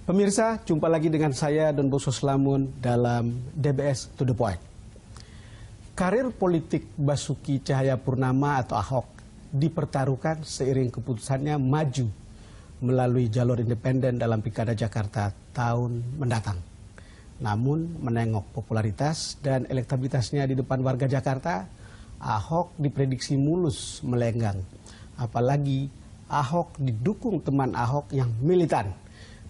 Pemirsa, jumpa lagi dengan saya Don Bosco Slamun dalam DBS To The Point. Karir politik Basuki Cahayapurnama atau Ahok dipertaruhkan seiring keputusannya maju melalui jalur independen dalam Pilkada Jakarta tahun mendatang. Namun menengok popularitas dan elektabilitasnya di depan warga Jakarta, Ahok diprediksi mulus melenggang. Apalagi Ahok didukung teman Ahok yang militan,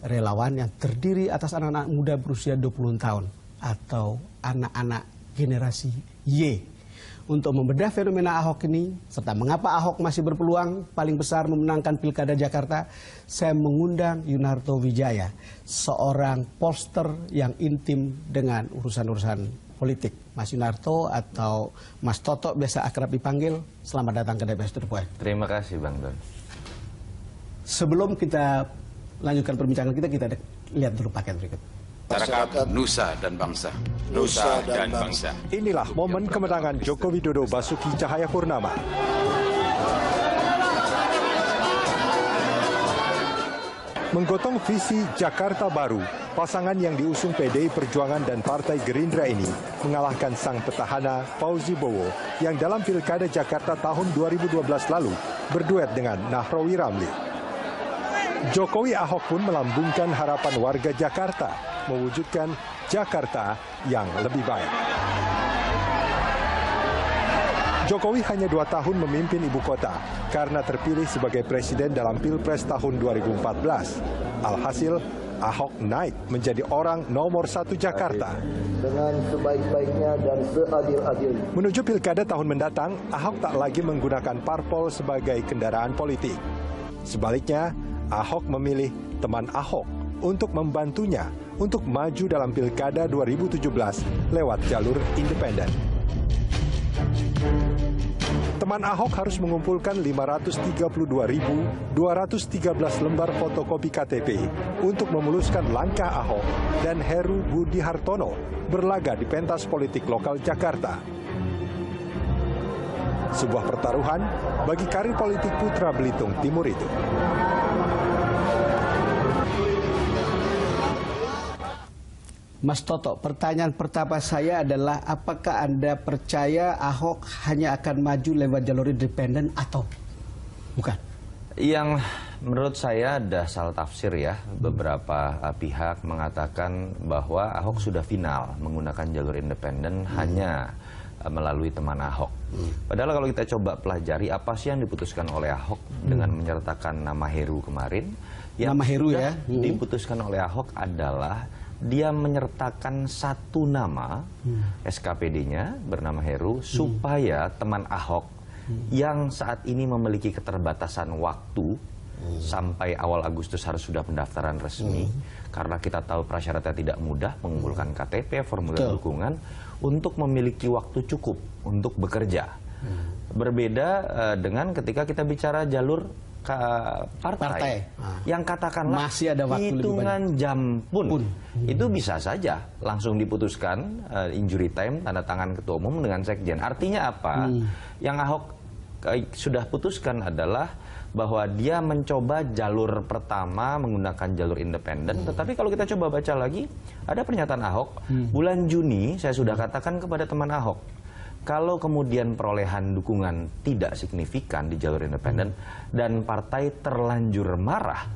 relawan yang terdiri atas anak-anak muda berusia 20 tahun atau anak-anak generasi Y. Untuk membedah fenomena Ahok ini, serta mengapa Ahok masih berpeluang paling besar memenangkan Pilkada Jakarta, saya mengundang Yunarto Wijaya, seorang pollster yang intim dengan urusan-urusan politik. Mas Yunarto atau Mas Toto biasa akrab dipanggil, selamat datang ke DBS To The Point. Terima kasih Bang Don. Sebelum kita lanjutkan perbincangan kita lihat dulu paket berikut. Masyarakat Nusa dan Bangsa. Nusa dan Bangsa. Inilah momen kemenangan Joko Widodo Basuki Cahayapurnama. Menggotong visi Jakarta Baru, pasangan yang diusung PDI Perjuangan dan Partai Gerindra ini mengalahkan sang petahana Fauzi Bowo yang dalam Pilkada Jakarta tahun 2012 lalu berduet dengan Nahrawi Ramli. Jokowi Ahok pun melambungkan harapan warga Jakarta mewujudkan Jakarta yang lebih baik. Jokowi hanya 2 tahun memimpin ibu kota karena terpilih sebagai presiden dalam Pilpres tahun 2014. Alhasil, Ahok naik menjadi orang nomor 1 Jakarta. Dengan sebaik-baiknya dan seadil-adilnya. Menuju Pilkada tahun mendatang, Ahok tak lagi menggunakan parpol sebagai kendaraan politik. Sebaliknya, Ahok memilih teman Ahok untuk membantunya untuk maju dalam Pilkada 2017 lewat jalur independen. Teman Ahok harus mengumpulkan 532.213 lembar fotokopi KTP untuk memuluskan langkah Ahok dan Heru Budi Hartono berlaga di pentas politik lokal Jakarta. Sebuah pertaruhan bagi karir politik putra Belitung Timur itu. Mas Toto, pertanyaan pertama saya adalah apakah Anda percaya Ahok hanya akan maju lewat jalur independen atau bukan? Yang menurut saya ada salah tafsir ya. Beberapa pihak mengatakan bahwa Ahok sudah final menggunakan jalur independen hanya melalui teman Ahok. Padahal kalau kita coba pelajari apa sih yang diputuskan oleh Ahok dengan menyertakan nama Heru kemarin. Yang nama Heru ya? Diputuskan oleh Ahok adalah dia menyertakan satu nama SKPD-nya bernama Heru supaya teman Ahok yang saat ini memiliki keterbatasan waktu sampai awal Agustus harus sudah pendaftaran resmi karena kita tahu prasyaratnya tidak mudah mengumpulkan KTP, formulir dukungan untuk memiliki waktu cukup untuk bekerja. Berbeda dengan ketika kita bicara jalur partai. Yang katakanlah masih ada waktu hitungan jam pun itu bisa saja langsung diputuskan injury time tanda tangan ketua umum dengan sekjen. Artinya apa? Yang Ahok sudah putuskan adalah bahwa dia mencoba jalur pertama menggunakan jalur independen. Tetapi kalau kita coba baca lagi, ada pernyataan Ahok bulan Juni saya sudah katakan kepada teman Ahok, kalau kemudian perolehan dukungan tidak signifikan di jalur independen dan partai terlanjur marah,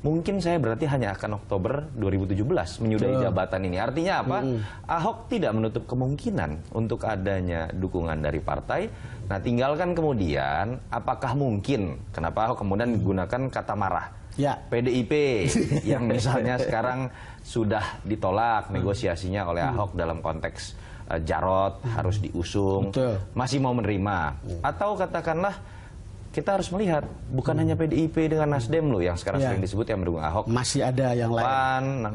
mungkin saya berarti hanya akan Oktober 2017 menyudahi jabatan ini. Artinya apa? Ahok tidak menutup kemungkinan untuk adanya dukungan dari partai. Nah, tinggalkan kemudian apakah mungkin, kenapa Ahok kemudian menggunakan kata marah? Ya. PDIP yang misalnya sekarang sudah ditolak negosiasinya oleh Ahok dalam konteks Jarot harus diusung, masih mau menerima. Atau katakanlah kita harus melihat bukan hanya PDIP dengan Nasdem loh yang sekarang sering disebut yang mendukung Ahok. Masih ada yang lain. PAN,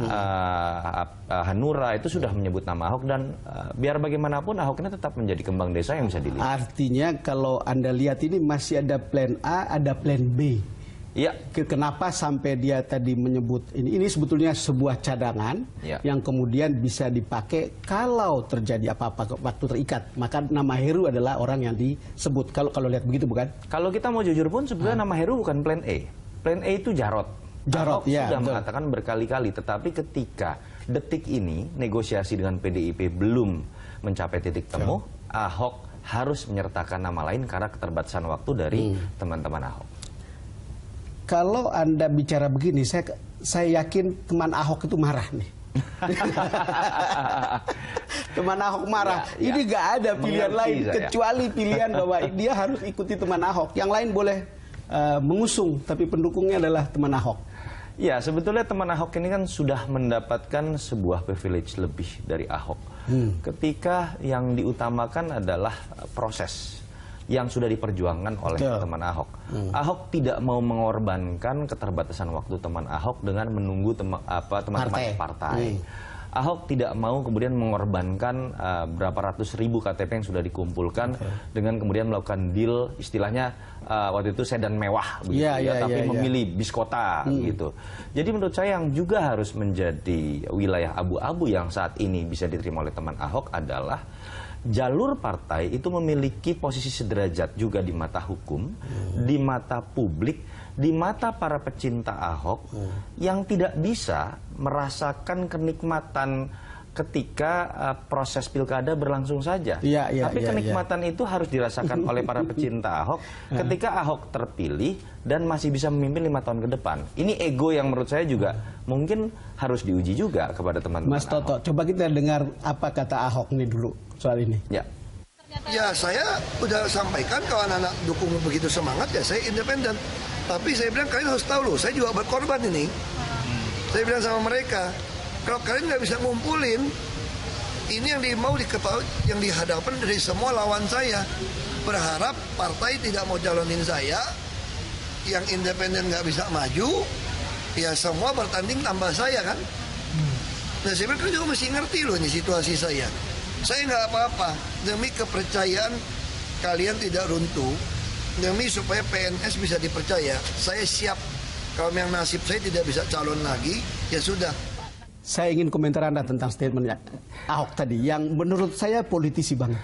Hanura itu sudah menyebut nama Ahok dan biar bagaimanapun Ahok ini tetap menjadi kembang desa yang bisa dilihat. Artinya kalau Anda lihat ini masih ada plan A, ada plan B. Ya, kenapa sampai dia tadi menyebut ini sebetulnya sebuah cadangan yang kemudian bisa dipakai kalau terjadi apa-apa waktu terikat. Maka nama Heru adalah orang yang disebut. Kalau lihat begitu bukan? Kalau kita mau jujur pun sebenarnya nama Heru bukan plan A. Plan A itu Jarot. Ahok sudah mengatakan berkali-kali, tetapi ketika detik ini negosiasi dengan PDIP belum mencapai titik temu, Ahok harus menyertakan nama lain karena keterbatasan waktu dari teman-teman Ahok. Kalau Anda bicara begini, saya yakin teman Ahok itu marah nih. Teman Ahok marah. Ini gak ada pilihan lain kecuali pilihan bahwa dia harus ikuti teman Ahok. Yang lain boleh mengusung, tapi pendukungnya adalah teman Ahok. Ya, sebetulnya teman Ahok ini kan sudah mendapatkan sebuah privilege lebih dari Ahok. Ketika yang diutamakan adalah proses yang sudah diperjuangkan oleh teman Ahok. Ahok tidak mau mengorbankan keterbatasan waktu teman Ahok dengan menunggu teman-teman partai. Ahok tidak mau kemudian mengorbankan berapa ratus ribu KTP yang sudah dikumpulkan dengan kemudian melakukan deal, istilahnya waktu itu sedan mewah begitu, tapi memilih bis kota gitu. Jadi menurut saya yang juga harus menjadi wilayah abu-abu yang saat ini bisa diterima oleh teman Ahok adalah jalur partai itu memiliki posisi sederajat juga di mata hukum, di mata publik, di mata para pecinta Ahok yang tidak bisa merasakan kenikmatan ketika proses pilkada berlangsung saja. Tapi kenikmatan itu harus dirasakan oleh para pecinta Ahok ketika Ahok terpilih dan masih bisa memimpin 5 tahun ke depan. Ini ego yang menurut saya juga mungkin harus diuji juga kepada teman-teman Mas Toto, coba kita dengar apa kata Ahok ini dulu soal ini. Ya, saya udah sampaikan kalau anak-anak dukung begitu semangat, ya saya independen. Tapi saya bilang kalian harus tahu loh, saya juga berkorban ini. Saya bilang sama mereka, kalau kalian nggak bisa ngumpulin, ini yang mau diketahui, yang dihadapkan dari semua lawan saya. Berharap partai tidak mau calonin saya, yang independen nggak bisa maju, ya semua bertanding tambah saya kan. Nah saya bilang kalian juga mesti ngerti loh ini situasi saya. Saya nggak apa-apa, demi kepercayaan kalian tidak runtuh, demi supaya PNS bisa dipercaya, saya siap. Kalau yang nasib saya tidak bisa calon lagi, ya sudah. Saya ingin komentar Anda tentang statementnya Ahok tadi, yang menurut saya politisi banget.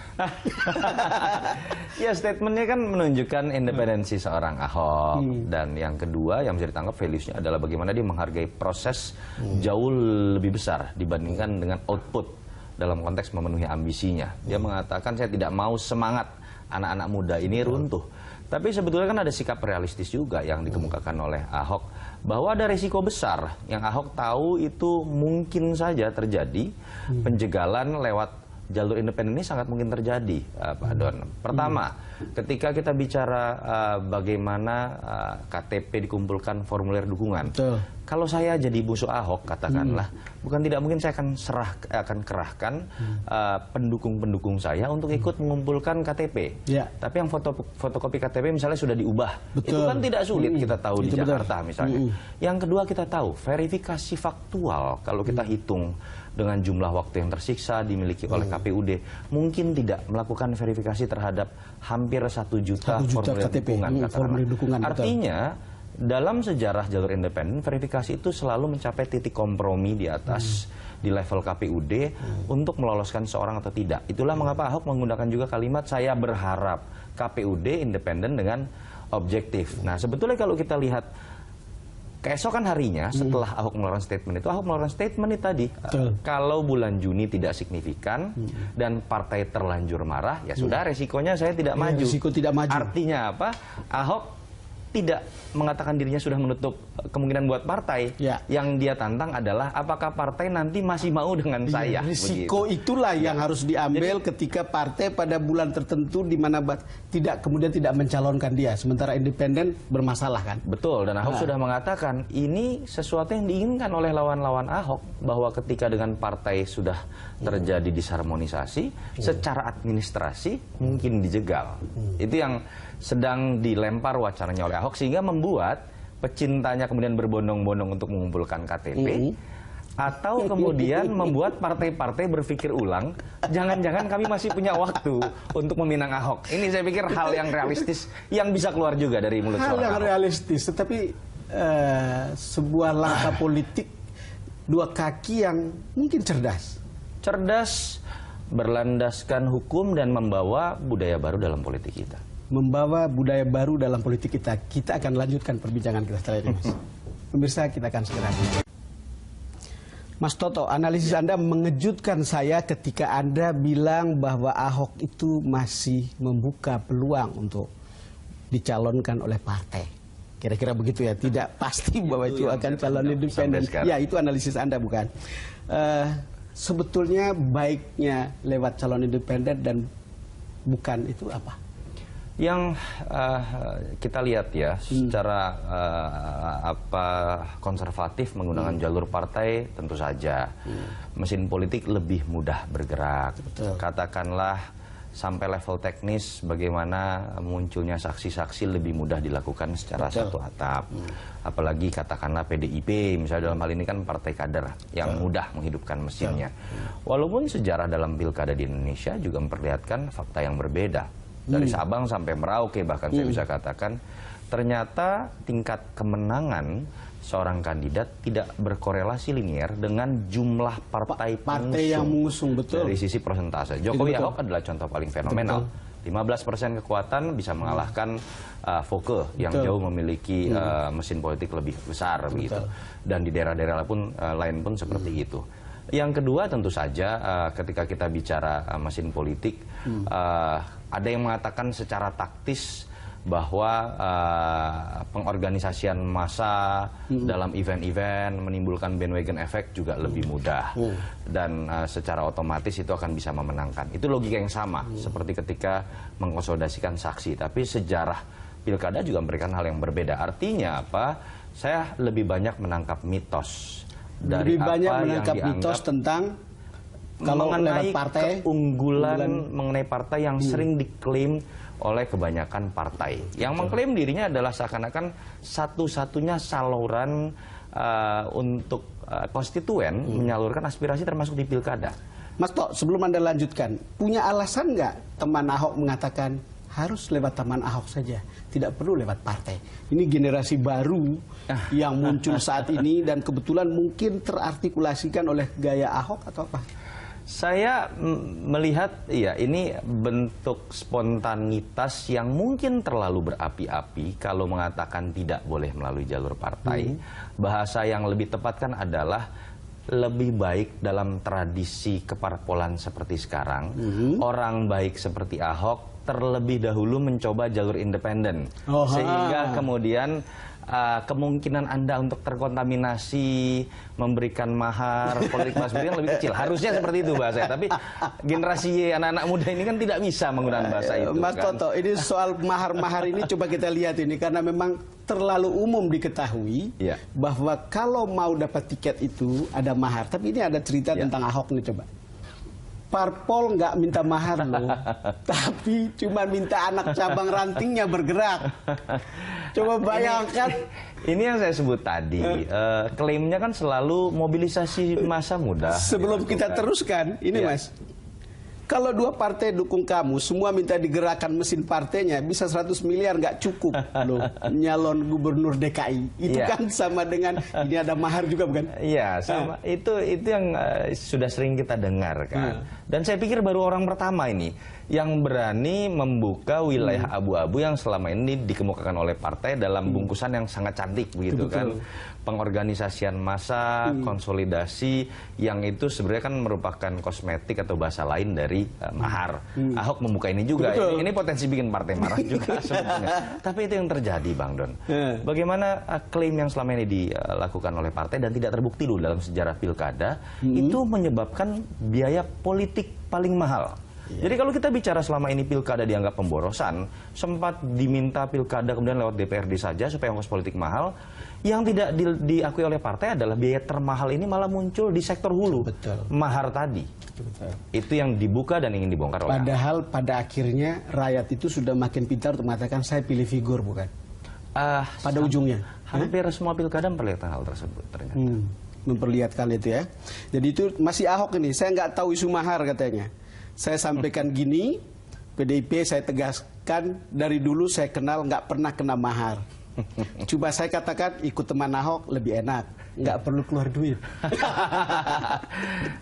Ya, statementnya kan menunjukkan independensi seorang Ahok. Dan yang kedua yang bisa ditangkap values-nya adalah bagaimana dia menghargai proses jauh lebih besar dibandingkan dengan output dalam konteks memenuhi ambisinya. Dia mengatakan saya tidak mau semangat anak-anak muda ini runtuh. Tapi sebetulnya kan ada sikap realistis juga yang dikemukakan oleh Ahok, bahwa ada risiko besar yang Ahok tahu itu mungkin saja terjadi. Penjegalan lewat jalur independen ini sangat mungkin terjadi, Pak Don. Pertama, ketika kita bicara bagaimana KTP dikumpulkan, formulir dukungan. Kalau saya jadi musuh Ahok, katakanlah, bukan tidak mungkin saya akan kerahkan pendukung-pendukung saya untuk ikut mengumpulkan KTP. Tapi yang fotokopi KTP misalnya sudah diubah. Itu kan tidak sulit kita tahu di Jakarta misalnya. Yang kedua kita tahu, verifikasi faktual kalau kita hitung dengan jumlah waktu yang tersiksa dimiliki oleh KPUD, mungkin tidak melakukan verifikasi terhadap hampir 1 juta formulir dukungan. Artinya, dalam sejarah jalur independen, verifikasi itu selalu mencapai titik kompromi di atas di level KPUD untuk meloloskan seorang atau tidak. Itulah mengapa Ahok menggunakan juga kalimat saya berharap KPUD independen dengan objektif. Nah, sebetulnya kalau kita lihat keesokan harinya setelah Ahok mengeluarkan statement itu, Ahok mengeluarkan statement itu tadi, kalau bulan Juni tidak signifikan dan partai terlanjur marah, ya sudah resikonya saya tidak maju. Risiko tidak maju. Artinya apa? Ahok tidak mengatakan dirinya sudah menutup kemungkinan buat partai. Yang dia tantang adalah apakah partai nanti masih mau dengan saya. Risiko itulah yang harus diambil ketika partai pada bulan tertentu di mana kemudian tidak mencalonkan dia, sementara independen bermasalah kan. Betul, dan Ahok sudah mengatakan ini sesuatu yang diinginkan oleh lawan-lawan Ahok, bahwa ketika dengan partai sudah terjadi disharmonisasi, secara administrasi mungkin dijegal. Itu yang sedang dilempar wacananya oleh Ahok, sehingga membuat pecintanya kemudian berbondong-bondong untuk mengumpulkan KTP, atau kemudian membuat partai-partai berpikir ulang, jangan-jangan kami masih punya waktu untuk meminang Ahok. Ini saya pikir hal yang realistis yang bisa keluar juga dari mulut seorang Ahok. Hal yang realistis, tetapi sebuah langkah politik dua kaki yang mungkin cerdas. Cerdas, berlandaskan hukum dan membawa budaya baru dalam politik kita. Membawa budaya baru dalam politik kita. Kita akan lanjutkan perbincangan kita setelah ini, Mas. Pemirsa, kita akan segera kembali. Mas Toto, analisis Anda mengejutkan saya ketika Anda bilang bahwa Ahok itu masih membuka peluang untuk dicalonkan oleh partai. Kira-kira begitu ya, tidak pasti bahwa itu akan calon independen. Ya, itu analisis Anda bukan? Sebetulnya baiknya lewat calon independen dan bukan itu apa? Yang kita lihat ya, secara konservatif menggunakan jalur partai tentu saja mesin politik lebih mudah bergerak. Betul. Katakanlah sampai level teknis bagaimana munculnya saksi-saksi lebih mudah dilakukan secara satu atap. Apalagi katakanlah PDIP misalnya, dalam hal ini kan partai kader yang mudah menghidupkan mesinnya. Walaupun sejarah dalam pilkada di Indonesia juga memperlihatkan fakta yang berbeda. Dari Sabang sampai Merauke bahkan saya bisa katakan, ternyata tingkat kemenangan seorang kandidat tidak berkorelasi linier dengan jumlah partai yang mengusung. Betul. Dari sisi persentase. Jokowi Ahok adalah contoh paling fenomenal. 15% kekuatan bisa mengalahkan Foke yang jauh memiliki mesin politik lebih besar begitu. Dan di daerah-daerah lain pun seperti itu. Yang kedua tentu saja ketika kita bicara mesin politik, ada yang mengatakan secara taktis bahwa pengorganisasian massa dalam event-event menimbulkan bandwagon effect juga lebih mudah. Dan secara otomatis itu akan bisa memenangkan. Itu logika yang sama seperti ketika mengkonsolidasikan saksi. Tapi sejarah pilkada juga memberikan hal yang berbeda. Artinya apa? Saya lebih banyak menangkap mitos. Dari lebih banyak menangkap mitos tentang kalau mengenai partai, keunggulan mengenai partai yang sering diklaim oleh kebanyakan partai. Yang mengklaim dirinya adalah seakan-akan satu-satunya saluran untuk konstituen menyalurkan aspirasi termasuk di pilkada. Mas Tok, sebelum Anda lanjutkan, punya alasan nggak teman Ahok mengatakan harus lewat teman Ahok saja, tidak perlu lewat partai? Ini generasi baru yang muncul saat ini dan kebetulan mungkin terartikulasikan oleh gaya Ahok atau apa? Saya melihat ya ini bentuk spontanitas yang mungkin terlalu berapi-api kalau mengatakan tidak boleh melalui jalur partai. Bahasa yang lebih tepat kan adalah lebih baik dalam tradisi keparpolan seperti sekarang, orang baik seperti Ahok terlebih dahulu mencoba jalur independen. Sehingga kemudian kemungkinan Anda untuk terkontaminasi, memberikan mahar politik Mas Budi lebih kecil. Harusnya seperti itu bahasanya. Tapi generasi anak-anak muda ini kan tidak bisa menggunakan bahasa itu. Mas Toto, ini soal mahar-mahar ini coba kita lihat ini. Karena memang terlalu umum diketahui bahwa kalau mau dapat tiket itu ada mahar. Tapi ini ada cerita tentang Ahok nih, coba. Parpol nggak minta mahar loh, tapi cuma minta anak cabang rantingnya bergerak. Coba bayangkan. Ini yang saya sebut tadi, klaimnya kan selalu mobilisasi massa muda. Sebelum kita teruskan, ini Mas, kalau dua partai dukung kamu, semua minta digerakkan mesin partainya, bisa 100 miliar nggak cukup loh nyalon gubernur DKI. Itu kan sama dengan ini ada mahar juga bukan? Iya, sama. Itu yang sudah sering kita dengar kan. Dan saya pikir baru orang pertama ini yang berani membuka wilayah abu-abu yang selama ini dikemukakan oleh partai dalam bungkusan yang sangat cantik begitu kan. Pengorganisasian massa, konsolidasi yang itu sebenarnya kan merupakan kosmetik atau bahasa lain dari mahar. Ahok membuka ini juga. Ini potensi bikin partai marah juga sebetulnya. Tapi itu yang terjadi, Bang Don. Bagaimana klaim yang selama ini dilakukan oleh partai dan tidak terbukti dulu dalam sejarah pilkada itu menyebabkan biaya politik paling mahal. Jadi kalau kita bicara selama ini pilkada dianggap pemborosan, sempat diminta pilkada kemudian lewat DPRD saja supaya ongkos politik mahal, yang tidak diakui oleh partai adalah biaya termahal ini malah muncul di sektor hulu. Mahar tadi. Itu yang dibuka dan ingin dibongkar oleh Padahal pada akhirnya rakyat itu sudah makin pintar untuk mengatakan saya pilih figur bukan? Pada ujungnya. Hampir semua pilkada memperlihatkan hal tersebut ternyata. Memperlihatkan itu ya. Jadi itu masih Ahok ini, saya nggak tahu isu mahar katanya. Saya sampaikan gini, PDIP saya tegaskan dari dulu saya kenal nggak pernah kena mahar. Coba saya katakan ikut teman Ahok lebih enak, nggak perlu keluar duit.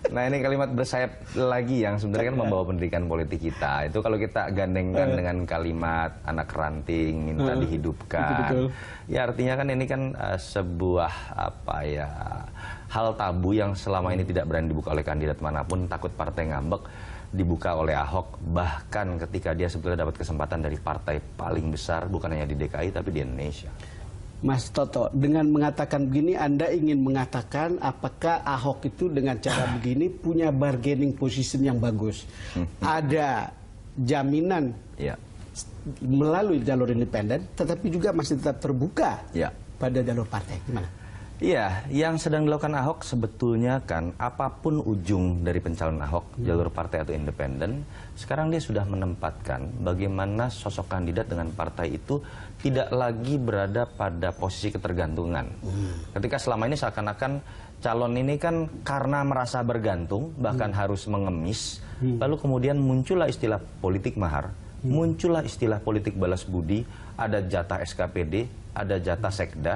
Nah, ini kalimat bersayap lagi yang sebenarnya kan membawa pendidikan politik kita. Itu kalau kita gandengkan dengan kalimat anak ranting minta dihidupkan. Betul. Ya artinya kan ini kan sebuah hal tabu yang selama ini tidak berani dibuka oleh kandidat manapun, takut partai ngambek, dibuka oleh Ahok, bahkan ketika dia sebetulnya dapat kesempatan dari partai paling besar bukan hanya di DKI tapi di Indonesia. Mas Toto, dengan mengatakan begini Anda ingin mengatakan apakah Ahok itu dengan cara begini punya bargaining position yang bagus, ada jaminan melalui jalur independen tetapi juga masih tetap terbuka pada jalur partai, gimana? Iya, yang sedang dilakukan Ahok sebetulnya kan apapun ujung dari pencalonan Ahok, jalur partai atau independen, sekarang dia sudah menempatkan bagaimana sosok kandidat dengan partai itu tidak lagi berada pada posisi ketergantungan. Ketika selama ini seakan-akan calon ini kan karena merasa bergantung, bahkan harus mengemis, lalu kemudian muncullah istilah politik mahar, muncullah istilah politik balas budi, ada jatah SKPD, ada jatah sekda,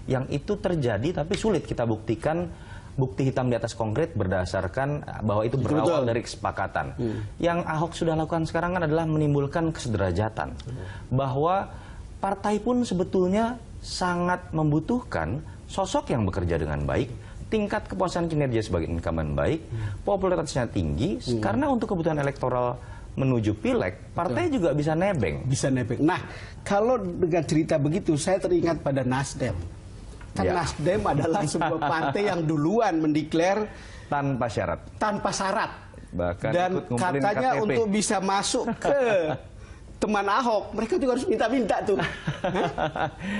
yang itu terjadi tapi sulit kita buktikan bukti hitam di atas konkret berdasarkan bahwa itu berawal dari kesepakatan. Yang Ahok sudah lakukan sekarang kan adalah menimbulkan kesederajatan. Bahwa partai pun sebetulnya sangat membutuhkan sosok yang bekerja dengan baik, tingkat kepuasan kinerja sebagai incumbent baik, popularitasnya tinggi, karena untuk kebutuhan elektoral menuju pileg, partai juga bisa nebeng. Bisa nebeng. Nah, kalau dengan cerita begitu, saya teringat pada Nasdem. Kan Nasdem adalah sebuah partai yang duluan mendeklar tanpa syarat. Tanpa syarat. Bahkan dan ikut ngumpulin katanya KTP. Untuk bisa masuk ke teman Ahok, mereka juga harus minta-minta tuh.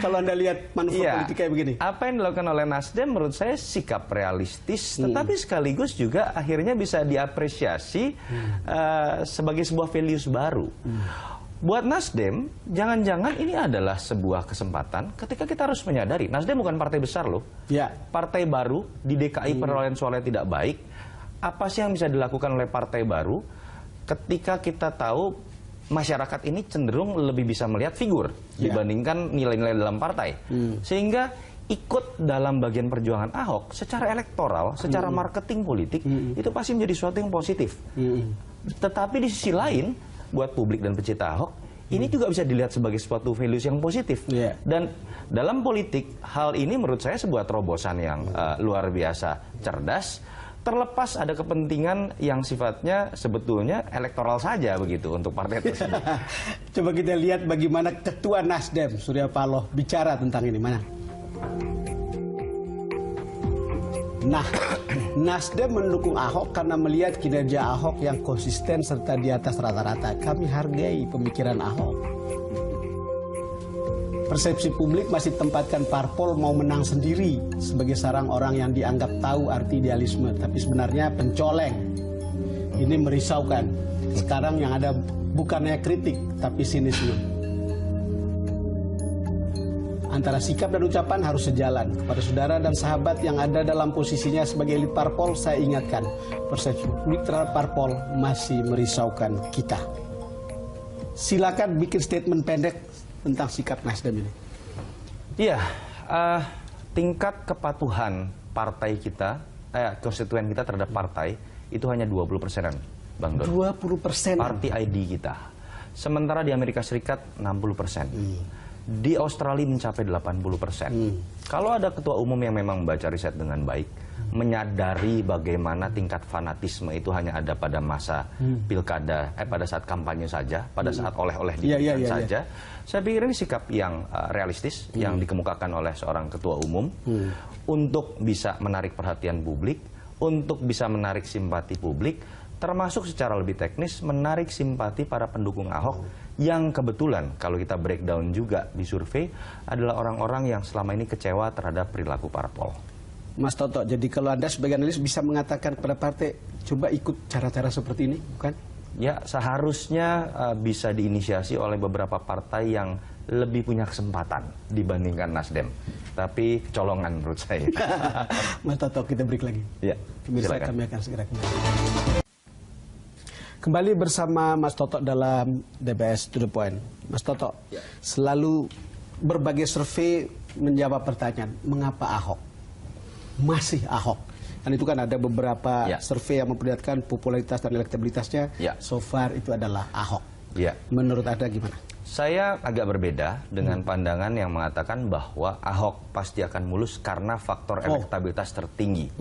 Kalau Anda lihat manuver politik kayak begini. Apa yang dilakukan oleh Nasdem menurut saya sikap realistis, tetapi sekaligus juga akhirnya bisa diapresiasi sebagai sebuah values baru. Buat Nasdem, jangan-jangan ini adalah sebuah kesempatan ketika kita harus menyadari, Nasdem bukan partai besar loh. Partai baru, di DKI perolehan suaranya tidak baik. Apa sih yang bisa dilakukan oleh partai baru ketika kita tahu masyarakat ini cenderung lebih bisa melihat figur dibandingkan nilai-nilai dalam partai. Sehingga ikut dalam bagian perjuangan Ahok secara elektoral, secara marketing politik, itu pasti menjadi sesuatu yang positif. Tetapi di sisi lain, buat publik dan pecinta Ahok, ini juga bisa dilihat sebagai suatu values yang positif. Dan dalam politik, hal ini menurut saya sebuah terobosan yang luar biasa cerdas, terlepas ada kepentingan yang sifatnya sebetulnya elektoral saja begitu untuk partai tersebut. Coba kita lihat bagaimana Ketua Nasdem, Surya Paloh, bicara tentang ini. Mana? Nah, Nasdem mendukung Ahok karena melihat kinerja Ahok yang konsisten serta di atas rata-rata. Kami hargai pemikiran Ahok. Persepsi publik masih tempatkan parpol mau menang sendiri sebagai sarang orang yang dianggap tahu arti idealisme, tapi sebenarnya pencoleng. Ini merisaukan. Sekarang yang ada bukannya kritik, tapi sinisme. Antara sikap dan ucapan harus sejalan. Kepada saudara dan sahabat yang ada dalam posisinya sebagai elit parpol, saya ingatkan, persepsi publik terhadap parpol masih merisaukan kita. Silakan bikin statement pendek tentang sikap Nasdem ini. Iya, tingkat kepatuhan partai kita, konstituen kita terhadap partai, itu hanya 20%-an, Bang Don. 20%? Party ID kita. Sementara di Amerika Serikat 60%. Di Australia mencapai 80%. Kalau ada ketua umum yang memang membaca riset dengan baik, menyadari bagaimana tingkat fanatisme itu hanya ada pada masa pilkada, pada saat kampanye saja, pada saat oleh-oleh diberikan saja, saya pikir ini sikap yang realistis yang dikemukakan oleh seorang ketua umum untuk bisa menarik perhatian publik, untuk bisa menarik simpati publik, termasuk secara lebih teknis menarik simpati para pendukung Ahok yang kebetulan kalau kita breakdown juga di survei adalah orang-orang yang selama ini kecewa terhadap perilaku parpol. Mas Toto, jadi kalau Anda sebagai analis bisa mengatakan kepada partai, coba ikut cara-cara seperti ini, bukan? Ya, seharusnya bisa diinisiasi oleh beberapa partai yang lebih punya kesempatan dibandingkan Nasdem. Tapi kecolongan menurut saya. Mas Toto, kita break lagi. Ya, pemirsa, kami akan segera kembali. Kembali bersama Mas Toto dalam DBS To The Point. Mas Toto, selalu berbagai survei menjawab pertanyaan, mengapa Ahok? Masih Ahok. Dan itu kan ada beberapa survei yang memperlihatkan popularitas dan elektabilitasnya. So far itu adalah Ahok. Menurut Anda gimana? Saya agak berbeda dengan pandangan yang mengatakan bahwa Ahok pasti akan mulus karena faktor elektabilitas tertinggi.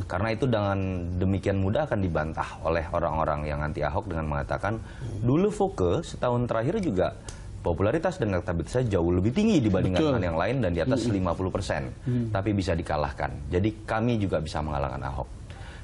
Karena itu dengan demikian mudah akan dibantah oleh orang-orang yang anti Ahok dengan mengatakan dulu Foke setahun terakhir juga popularitas dan elektabilitasnya jauh lebih tinggi dibandingkan dengan yang lain dan di atas 50%. Tapi bisa dikalahkan. Jadi kami juga bisa mengalahkan Ahok.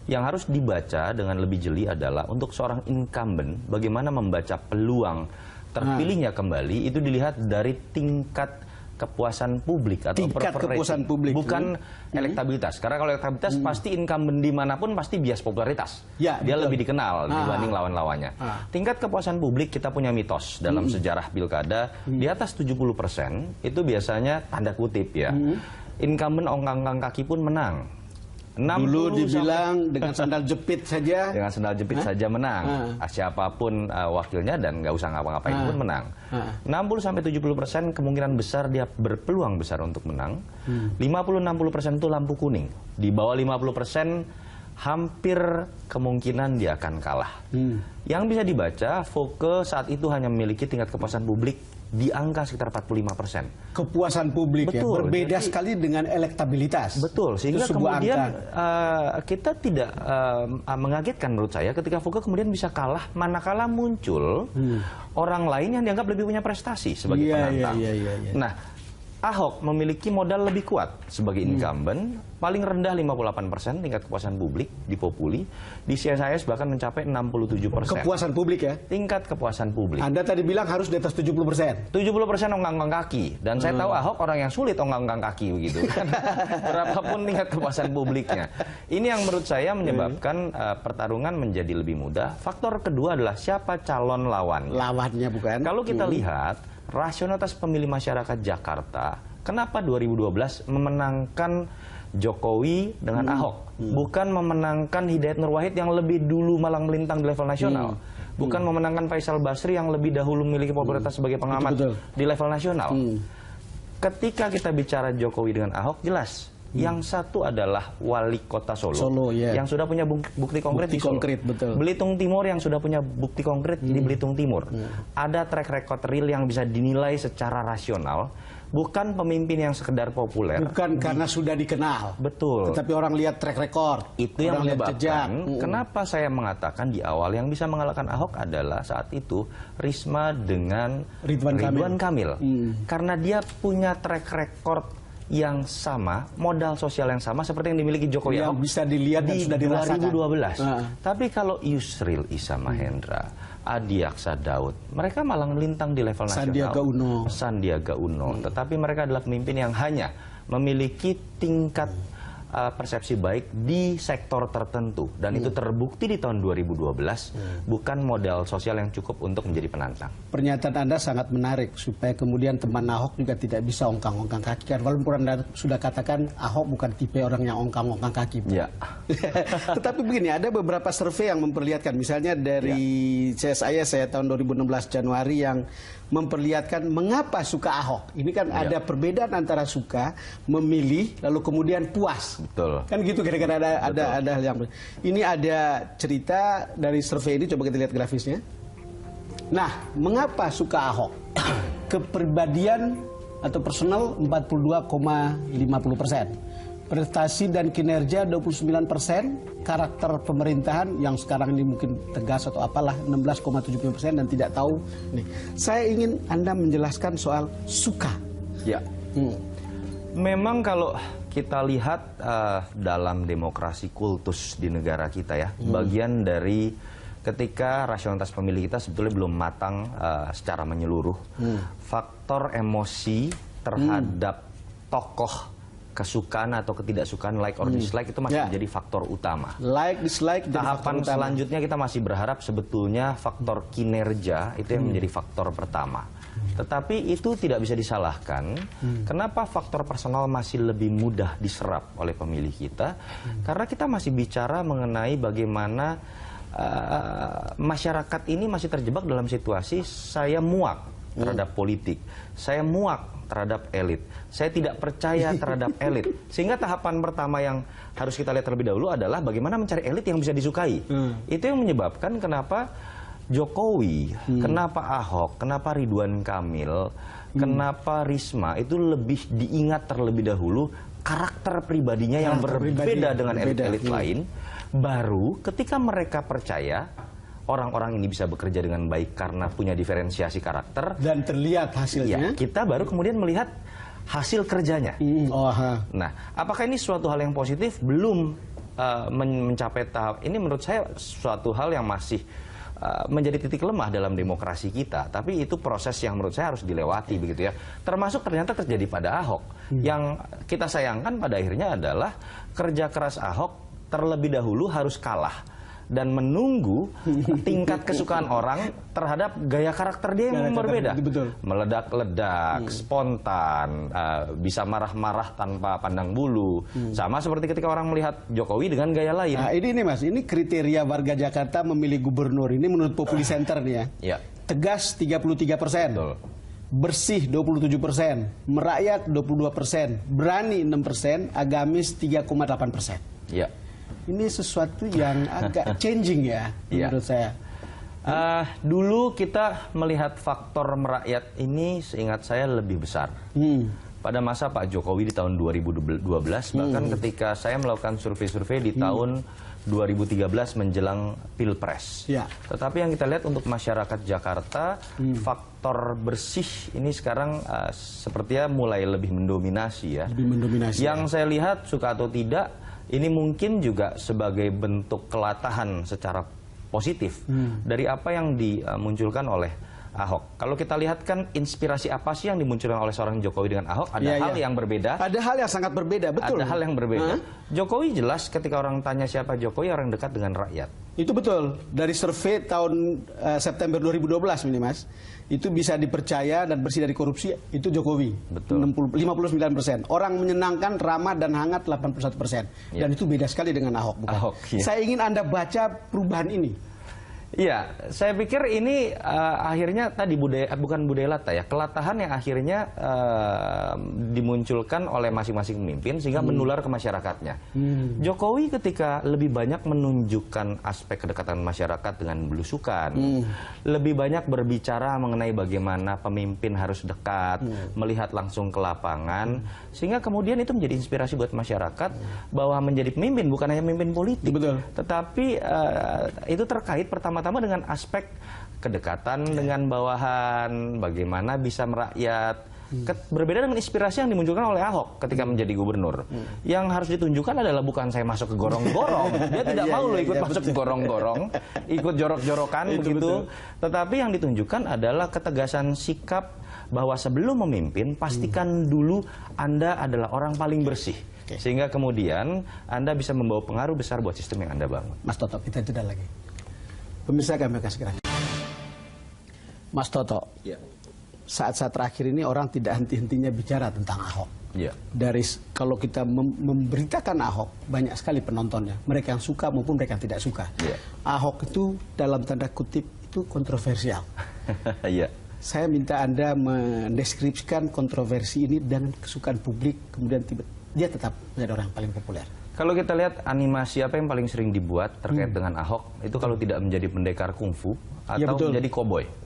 Yang harus dibaca dengan lebih jeli adalah untuk seorang incumbent bagaimana membaca peluang terpilihnya kembali itu dilihat dari tingkat kepuasan publik atau kepuasan publik, bukan elektabilitas. Karena kalau elektabilitas pasti incumbent dimanapun pasti bias popularitas. Dia lebih dikenal dibanding lawan-lawannya. Tingkat kepuasan publik kita punya mitos dalam sejarah pilkada di atas 70% itu biasanya tanda kutip ya. Incumbent ongkang-ongkang kaki pun menang. Dulu dibilang dengan sandal jepit saja. Dengan sandal jepit saja menang. Siapapun wakilnya dan nggak usah ngapa-ngapain pun menang. 60-70% kemungkinan besar dia berpeluang besar untuk menang. 50-60% itu lampu kuning. Di bawah 50% hampir kemungkinan dia akan kalah. Yang bisa dibaca, Foke saat itu hanya memiliki tingkat kepuasan publik di angka sekitar 45%. Kepuasan publik betul, berbeda sekali dengan elektabilitas. Betul, sehingga kemudian kita tidak mengagetkan menurut saya ketika Foke kemudian bisa kalah manakala muncul orang lain yang dianggap lebih punya prestasi sebagai penantang. Nah, Ahok memiliki modal lebih kuat sebagai incumbent, paling rendah 58% tingkat kepuasan publik di Populi, di CSIS bahkan mencapai 67%. Kepuasan publik ya? Tingkat kepuasan publik. Anda tadi bilang harus di atas 70%. 70% ongkang-ongkang kaki, dan saya tahu Ahok orang yang sulit ongkang-ongkang kaki begitu. Berapapun tingkat kepuasan publiknya. Ini yang menurut saya menyebabkan pertarungan menjadi lebih mudah. Faktor kedua adalah siapa calon lawan. Lawannya bukan? Kalau kita lihat rasionalitas pemilih masyarakat Jakarta, kenapa 2012 memenangkan Jokowi dengan Ahok, bukan memenangkan Hidayat Nur Wahid yang lebih dulu malang melintang di level nasional, bukan memenangkan Faisal Basri yang lebih dahulu memiliki popularitas sebagai pengamat di level nasional. Ketika kita bicara Jokowi dengan Ahok, jelas yang satu adalah wali kota Solo yang sudah punya bukti konkret di Solo. Belitung Timur yang sudah punya bukti konkret di Belitung Timur. Ada track record real yang bisa dinilai secara rasional. Bukan pemimpin yang sekedar populer. Bukan karena sudah dikenal. Betul. Tetapi orang lihat track record. Itu yang menyebabkan kenapa saya mengatakan di awal yang bisa mengalahkan Ahok adalah saat itu Risma dengan Ridwan Kamil. Karena dia punya track record yang sama, modal sosial yang sama seperti yang dimiliki Jokowi yang bisa dilihat dan di sudah dirasakan 2012. Tapi kalau Yusril Issa Mahendra, Adi Aksa Daud, mereka malah melintang di level nasional. Sandiaga Uno. Tetapi mereka adalah pemimpin yang hanya memiliki tingkat persepsi baik di sektor tertentu, dan itu terbukti di tahun 2012 bukan modal sosial yang cukup untuk menjadi penantang. Pernyataan Anda sangat menarik supaya kemudian teman Ahok juga tidak bisa ongkang-ongkang kaki, kan walaupun Anda sudah katakan Ahok bukan tipe orang yang ongkang-ongkang kaki. Tetapi begini, ada beberapa survei yang memperlihatkan, misalnya dari CSIS saya tahun 2016 Januari yang memperlihatkan mengapa suka Ahok. Ini kan ada perbedaan antara suka, memilih, lalu kemudian puas. Betul. Kan gitu kira-kira ada hal yang. Ini ada cerita dari survei ini, coba kita lihat grafisnya. Nah, mengapa suka Ahok? Kepribadian atau personal 42,50%. Prestasi dan kinerja 29%, karakter pemerintahan yang sekarang ini mungkin tegas atau apalah 16,75% dan tidak tahu. Nih, saya ingin Anda menjelaskan soal suka. Memang kalau kita lihat dalam demokrasi kultus di negara kita ya, bagian dari ketika rasionalitas pemilih kita sebetulnya belum matang secara menyeluruh, faktor emosi terhadap tokoh, kesukaan atau ketidaksukaan, like or dislike, itu masih menjadi faktor utama. Like, dislike, tahapan selanjutnya kita masih berharap sebetulnya faktor kinerja itu yang menjadi faktor pertama. Tetapi itu tidak bisa disalahkan. Kenapa faktor personal masih lebih mudah diserap oleh pemilih kita? Karena kita masih bicara mengenai bagaimana masyarakat ini masih terjebak dalam situasi saya muak terhadap politik. Saya muak terhadap elit. Saya tidak percaya terhadap elit. Sehingga tahapan pertama yang harus kita lihat terlebih dahulu adalah bagaimana mencari elit yang bisa disukai. Itu yang menyebabkan kenapa Jokowi, kenapa Ahok, kenapa Ridwan Kamil, kenapa Risma itu lebih diingat terlebih dahulu karakter pribadinya yang berbeda dengan elit-elit lain. Baru ketika mereka percaya orang-orang ini bisa bekerja dengan baik karena punya diferensiasi karakter dan terlihat hasilnya, ya, kita baru kemudian melihat hasil kerjanya. Nah, apakah ini suatu hal yang positif? Belum mencapai tahap ini. Menurut saya suatu hal yang masih menjadi titik lemah dalam demokrasi kita. Tapi itu proses yang menurut saya harus dilewati begitu ya. Termasuk ternyata terjadi pada Ahok. Yang kita sayangkan pada akhirnya adalah kerja keras Ahok terlebih dahulu harus kalah dan menunggu tingkat kesukaan orang terhadap gaya karakter dia yang berbeda. Meledak-ledak, spontan, bisa marah-marah tanpa pandang bulu. Sama seperti ketika orang melihat Jokowi dengan gaya lain. Nah, ini Mas, ini kriteria warga Jakarta memilih gubernur. Ini menurut Populi Center nih ya. Tegas 33%. Bersih 27%, merakyat 22%, berani 6%, agamis 3,8%. Ya. Ini sesuatu yang agak changing ya, menurut saya. Dulu kita melihat faktor merakyat ini seingat saya lebih besar. Pada masa Pak Jokowi di tahun 2012, bahkan ketika saya melakukan survei-survei di tahun 2013 menjelang Pilpres. Tetapi yang kita lihat untuk masyarakat Jakarta, faktor bersih ini sekarang sepertinya mulai lebih mendominasi ya. Yang saya lihat, suka atau tidak, ini mungkin juga sebagai bentuk kelatahan secara positif dari apa yang dimunculkan oleh Ahok. Kalau kita lihat kan inspirasi apa sih yang dimunculkan oleh seorang Jokowi dengan Ahok? Ada hal yang berbeda. Ada hal yang sangat berbeda, betul. Ada hal yang berbeda. Jokowi jelas ketika orang tanya siapa Jokowi, orang dekat dengan rakyat. Itu betul. Dari survei tahun September 2012 ini Mas, itu bisa dipercaya dan bersih dari korupsi, itu Jokowi. Betul. 59%. Orang menyenangkan, ramah dan hangat 81%. Dan itu beda sekali dengan Ahok. Bukan? Ahok, Saya ingin Anda baca perubahan ini. Iya, saya pikir ini akhirnya tadi bukan budaya latah ya, kelatahan yang akhirnya dimunculkan oleh masing-masing pemimpin sehingga menular ke masyarakatnya. Jokowi ketika lebih banyak menunjukkan aspek kedekatan masyarakat dengan belusukan, lebih banyak berbicara mengenai bagaimana pemimpin harus dekat, melihat langsung ke lapangan, sehingga kemudian itu menjadi inspirasi buat masyarakat bahwa menjadi pemimpin bukan hanya pemimpin politik, tetapi itu terkait pertama dengan aspek kedekatan dengan bawahan, bagaimana bisa merakyat. Berbeda dengan inspirasi yang dimunculkan oleh Ahok ketika menjadi gubernur. Yang harus ditunjukkan adalah bukan saya masuk ke gorong-gorong. Dia tidak mau loh ikut masuk ke gorong-gorong, ikut jorok-jorokan begitu. Tetapi yang ditunjukkan adalah ketegasan sikap bahwa sebelum memimpin, pastikan dulu Anda adalah orang paling bersih. Sehingga kemudian Anda bisa membawa pengaruh besar buat sistem yang Anda bangun. Mas Toto, kita jeda lagi. Pemirsa kami akan segera. Mas Toto, saat-saat terakhir ini orang tidak henti-hentinya bicara tentang Ahok. Dari kalau kita memberitakan Ahok, banyak sekali penontonnya. Mereka yang suka maupun mereka yang tidak suka. Ahok itu dalam tanda kutip itu kontroversial. Saya minta Anda mendeskripsikan kontroversi ini dengan kesukaan publik, kemudian dia tetap menjadi orang yang paling populer. Kalau kita lihat animasi apa yang paling sering dibuat terkait dengan Ahok, itu kalau tidak menjadi pendekar kungfu atau menjadi koboi.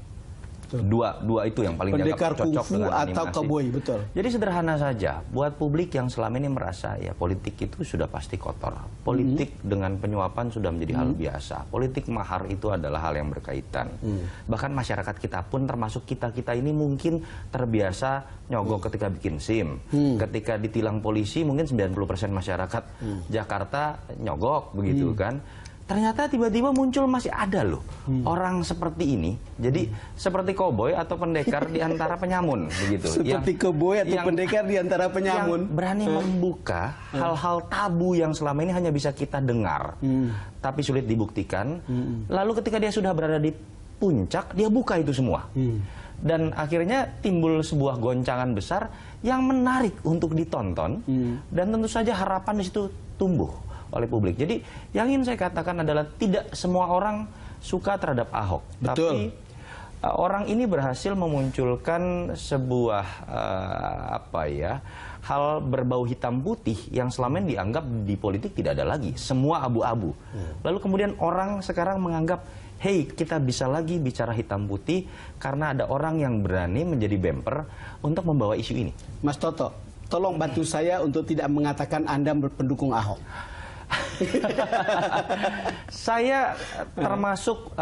Dua itu yang paling dianggap cocok dengan animasi. Atau koboi, betul. Jadi sederhana saja, buat publik yang selama ini merasa ya politik itu sudah pasti kotor. Politik dengan penyuapan sudah menjadi hal biasa. Politik mahar itu adalah hal yang berkaitan. Bahkan masyarakat kita pun termasuk kita-kita ini mungkin terbiasa nyogok ketika bikin SIM. Ketika ditilang polisi mungkin 90% masyarakat Jakarta nyogok begitu kan. Ternyata tiba-tiba muncul masih ada loh orang seperti ini. Jadi seperti koboi atau pendekar di antara penyamun begitu. Seperti koboi atau pendekar di antara penyamun. Yang berani membuka hal-hal tabu yang selama ini hanya bisa kita dengar, tapi sulit dibuktikan. Lalu ketika dia sudah berada di puncak, dia buka itu semua. Dan akhirnya timbul sebuah goncangan besar yang menarik untuk ditonton. Dan tentu saja harapan di situ tumbuh oleh publik. Jadi yang ingin saya katakan adalah tidak semua orang suka terhadap Ahok. Tapi orang ini berhasil memunculkan sebuah hal berbau hitam putih yang selama ini dianggap di politik tidak ada lagi, semua abu-abu. Lalu kemudian orang sekarang menganggap, hey, kita bisa lagi bicara hitam putih karena ada orang yang berani menjadi bemper untuk membawa isu ini. Mas Toto, tolong bantu saya untuk tidak mengatakan Anda pendukung Ahok. Saya termasuk,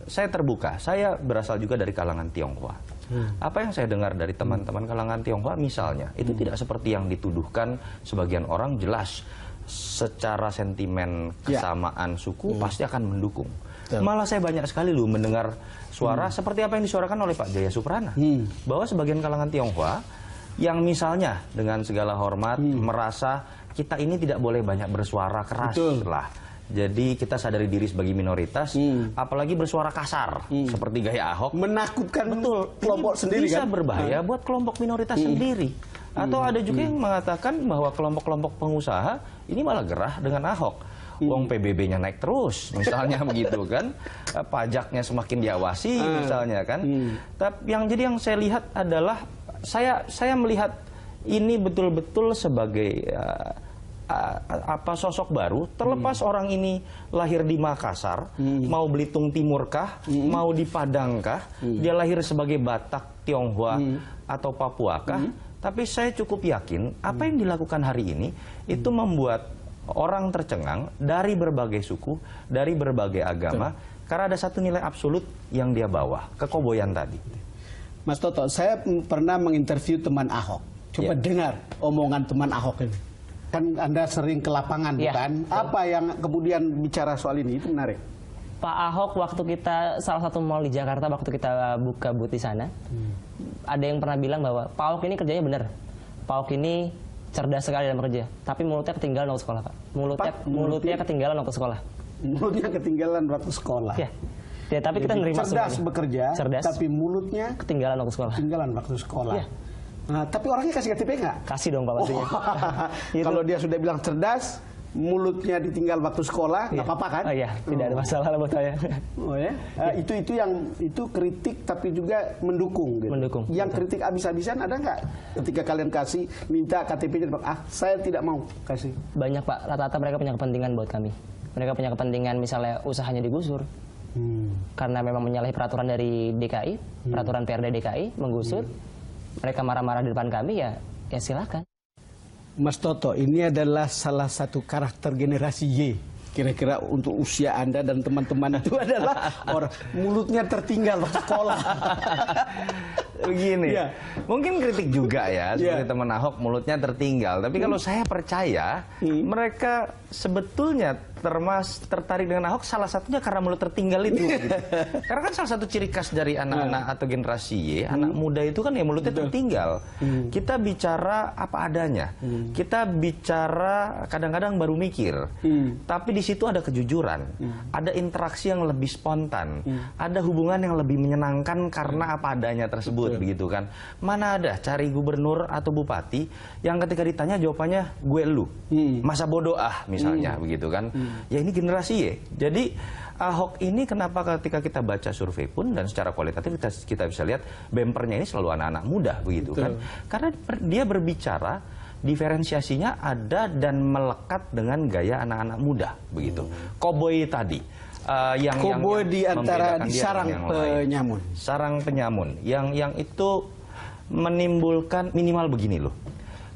saya terbuka, saya berasal juga dari kalangan Tionghoa. Apa yang saya dengar dari teman-teman kalangan Tionghoa misalnya, itu tidak seperti yang dituduhkan sebagian orang. Jelas secara sentimen kesamaan suku pasti akan mendukung. Malah saya banyak sekali loh mendengar suara seperti apa yang disuarakan oleh Pak Jaya Suprana, bahwa sebagian kalangan Tionghoa yang misalnya dengan segala hormat merasa kita ini tidak boleh banyak bersuara keras lah. Jadi kita sadari diri sebagai minoritas, apalagi bersuara kasar seperti gaya Ahok, menakutkan ini kelompok sendiri bisa kan? berbahaya buat kelompok minoritas sendiri. Atau ada juga yang mengatakan bahwa kelompok-kelompok pengusaha ini malah gerah dengan Ahok. Uang PBB-nya naik terus, misalnya begitu kan, pajaknya semakin diawasi, misalnya kan. Tapi yang saya lihat adalah saya melihat ini betul-betul sebagai sosok baru, terlepas orang ini lahir di Makassar, mau Belitung Timur kah, mau di Padang kah, dia lahir sebagai Batak, Tionghoa atau Papua kah, tapi saya cukup yakin apa yang dilakukan hari ini itu membuat orang tercengang dari berbagai suku, dari berbagai agama, karena ada satu nilai absolut yang dia bawa, kekoboyan tadi. Mas Toto, saya pernah menginterview teman Ahok. Coba dengar omongan teman Ahok ini. Kan Anda sering ke lapangan, bukan? Apa yang kemudian bicara soal ini? Itu menarik. Pak Ahok waktu kita salah satu mall di Jakarta, waktu kita buka booth di sana, ada yang pernah bilang bahwa Pak Ahok ini kerjanya benar. Pak Ahok ini cerdas sekali dalam kerja, tapi mulutnya ketinggalan waktu sekolah, Pak. Mulutnya ketinggalan waktu sekolah. Mulutnya ketinggalan waktu sekolah. Ya, tapi kita nerima cerdas semuanya. Bekerja, cerdas, tapi mulutnya ketinggalan waktu sekolah. Ketinggalan waktu sekolah. Nah, tapi orangnya kasih KTP nggak? Kasih dong Pak pastinya. Kalau dia sudah bilang cerdas, mulutnya ditinggal waktu sekolah, nggak apa-apa kan? Oh iya, tidak ada masalah lah buat saya. Oh ya, itu kritik tapi juga mendukung. Gitu. Mendukung. Yang kritik habis-habisan ada nggak? Ketika kalian kasih minta KTP-nya, saya tidak mau kasih. Banyak Pak, rata-rata mereka punya kepentingan buat kami. Mereka punya kepentingan misalnya usahanya digusur. Karena memang menyalahi peraturan dari DKI, peraturan PRD DKI, menggusur. Mereka marah-marah di depan kami, ya silakan. Mas Toto, ini adalah salah satu karakter generasi Y. Kira-kira untuk usia Anda dan teman-teman itu adalah orang mulutnya tertinggal waktu sekolah. Begini, mungkin kritik juga ya, seperti teman Ahok mulutnya tertinggal. Tapi kalau saya percaya, mereka sebetulnya tertarik dengan Ahok salah satunya karena mulut tertinggal itu. Gitu. Karena kan salah satu ciri khas dari anak-anak atau generasi Y, anak muda itu kan ya mulutnya tertinggal. Kita bicara apa adanya, kita bicara kadang-kadang baru mikir, tapi di situ ada kejujuran, ada interaksi yang lebih spontan, ada hubungan yang lebih menyenangkan karena apa adanya tersebut. Begitu kan, mana ada cari gubernur atau bupati yang ketika ditanya jawabannya gue lu, masa bodoh misalnya begitu kan. Ya ini generasi Y. Jadi Ahok ini kenapa ketika kita baca survei pun dan secara kualitatif kita bisa lihat bempernya ini selalu anak-anak muda begitu kan, karena dia berbicara diferensiasinya ada dan melekat dengan gaya anak-anak muda begitu. Koboi tadi. Yang di antara di sarang penyamun. Sarang penyamun yang itu menimbulkan minimal begini loh.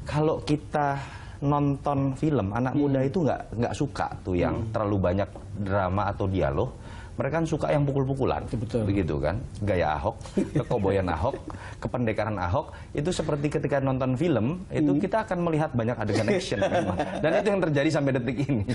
Kalau kita nonton film anak muda itu nggak suka tuh yang terlalu banyak drama atau dialog. Mereka kan suka yang pukul-pukulan, begitu kan? Gaya Ahok, kekoboyan Ahok, kependekaran Ahok itu seperti ketika nonton film itu kita akan melihat banyak adegan action, dan itu yang terjadi sampai detik ini.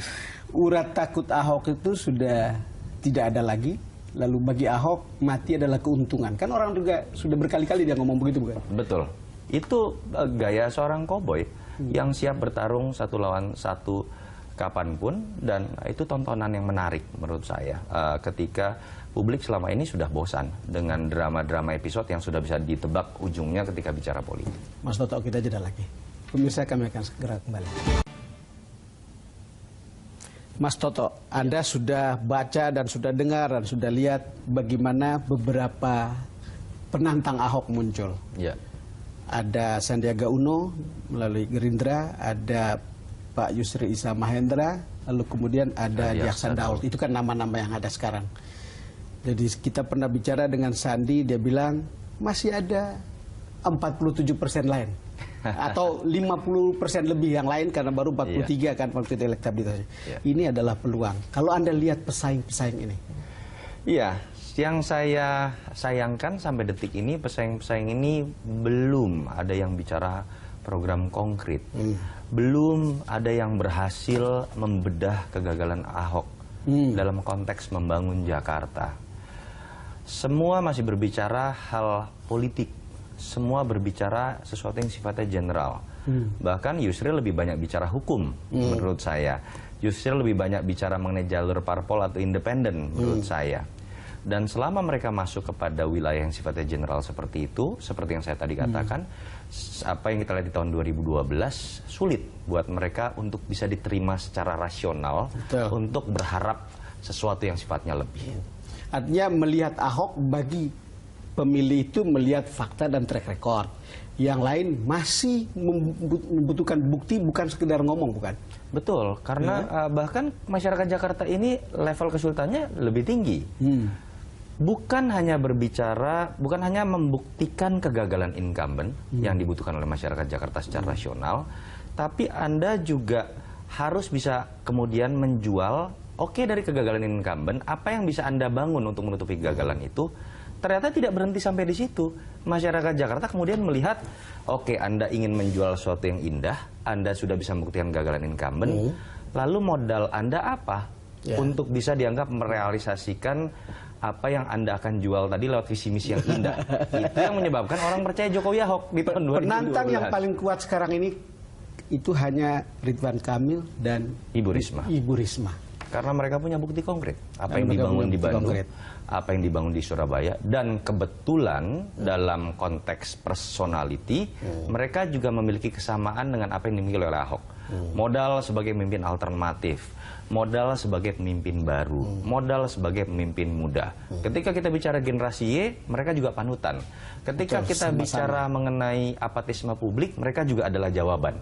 Urat takut Ahok itu sudah tidak ada lagi. Lalu bagi Ahok mati adalah keuntungan. Kan orang juga sudah berkali-kali dia ngomong begitu, bukan? Betul. Itu gaya seorang koboi yang siap bertarung satu lawan satu kapanpun, dan itu tontonan yang menarik menurut saya ketika publik selama ini sudah bosan dengan drama-drama episode yang sudah bisa ditebak ujungnya ketika bicara politik. Mas Toto, kita jeda lagi. Pemirsa, kami akan segera kembali. Mas Toto, Anda sudah baca dan sudah dengar dan sudah lihat bagaimana beberapa penantang Ahok muncul. Ya. Ada Sandiaga Uno melalui Gerindra, ada Pak Yusri Issa Mahendra, lalu kemudian ada Diaksan Daud. Itu kan nama-nama yang ada sekarang. Jadi kita pernah bicara dengan Sandi, dia bilang masih ada 47% lain. Atau 50% lebih yang lain karena baru 43 kan waktu itu elektabilitasnya. Ini adalah peluang. Kalau Anda lihat pesaing-pesaing ini. Iya, yang saya sayangkan sampai detik ini pesaing-pesaing ini belum ada yang bicara program konkret. Belum ada yang berhasil membedah kegagalan Ahok dalam konteks membangun Jakarta. Semua masih berbicara hal politik. Semua berbicara sesuatu yang sifatnya general. Bahkan Yusril lebih banyak bicara hukum menurut saya. Yusril lebih banyak bicara mengenai jalur parpol atau independen menurut saya. Dan selama mereka masuk kepada wilayah yang sifatnya general seperti itu, seperti yang saya tadi katakan, apa yang kita lihat di tahun 2012 sulit buat mereka untuk bisa diterima secara rasional. Betul. Untuk berharap sesuatu yang sifatnya lebih. Artinya melihat Ahok bagi pemilih itu melihat fakta dan track record. Yang lain masih membutuhkan bukti, bukan sekedar ngomong, bukan? Betul, karena bahkan masyarakat Jakarta ini level kesulitannya lebih tinggi. Bukan hanya berbicara, bukan hanya membuktikan kegagalan incumbent yang dibutuhkan oleh masyarakat Jakarta secara rasional, tapi Anda juga harus bisa kemudian menjual, oke, dari kegagalan incumbent, apa yang bisa Anda bangun untuk menutupi kegagalan itu. Ternyata tidak berhenti sampai di situ. Masyarakat Jakarta kemudian melihat, oke, Anda ingin menjual sesuatu yang indah, Anda sudah bisa membuktikan kegagalan incumbent, lalu modal Anda apa untuk bisa dianggap merealisasikan apa yang Anda akan jual tadi lewat visi misi yang indah. Itu yang menyebabkan orang percaya Jokowi Ahok di tahun 2012. Penantang yang paling kuat sekarang ini itu hanya Ridwan Kamil dan Ibu Risma. Karena mereka punya bukti konkret. Apa yang dibangun di Bandung, apa yang dibangun di Surabaya, dan kebetulan dalam konteks personality mereka juga memiliki kesamaan dengan apa yang dimiliki oleh Ahok. Modal sebagai pemimpin alternatif, modal sebagai pemimpin baru, modal sebagai pemimpin muda. Ketika kita bicara generasi Y, mereka juga panutan. Ketika kita bicara mengenai apatisme publik, mereka juga adalah jawaban.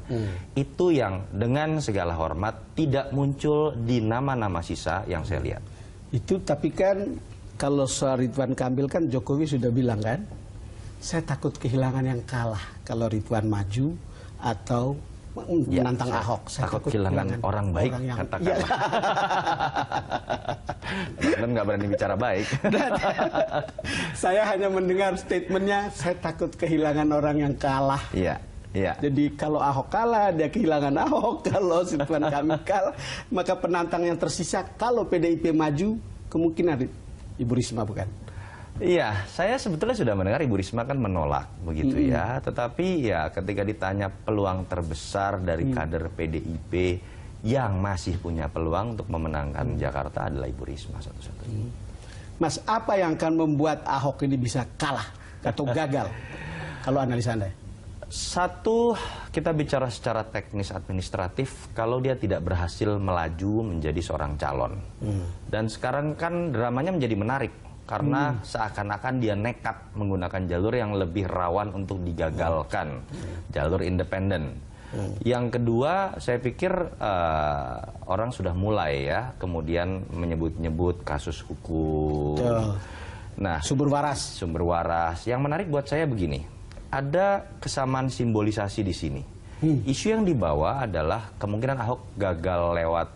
Itu yang dengan segala hormat tidak muncul di nama-nama sisa yang saya lihat. Itu tapi kan kalau soal Ridwan Kamil kan Jokowi sudah bilang kan, saya takut kehilangan yang kalah kalau Ridwan maju atau menantang Ahok. Saya takut kehilangan orang baik, katakanlah. Dan nggak berani bicara baik. Saya hanya mendengar statementnya, saya takut kehilangan orang yang kalah. Iya. Jadi kalau Ahok kalah, dia kehilangan Ahok. Kalau Ridwan Kamil kalah, maka penantang yang tersisa kalau PDIP maju, kemungkinan Ibu Risma, bukan? Iya, saya sebetulnya sudah mendengar Ibu Risma kan menolak begitu ya. Tetapi ya ketika ditanya peluang terbesar dari kader PDIP yang masih punya peluang untuk memenangkan Jakarta adalah Ibu Risma satu-satunya. Mas, apa yang akan membuat Ahok ini bisa kalah atau gagal kalau analisa Anda? Satu, kita bicara secara teknis administratif, kalau dia tidak berhasil melaju menjadi seorang calon. Dan sekarang kan dramanya menjadi menarik. Karena seakan-akan dia nekat menggunakan jalur yang lebih rawan untuk digagalkan, jalur independen. Yang kedua, saya pikir orang sudah mulai ya, kemudian menyebut-nyebut kasus hukum. Nah, sumber waras. Yang menarik buat saya begini, ada kesamaan simbolisasi di sini. Isu yang dibawa adalah kemungkinan Ahok gagal lewat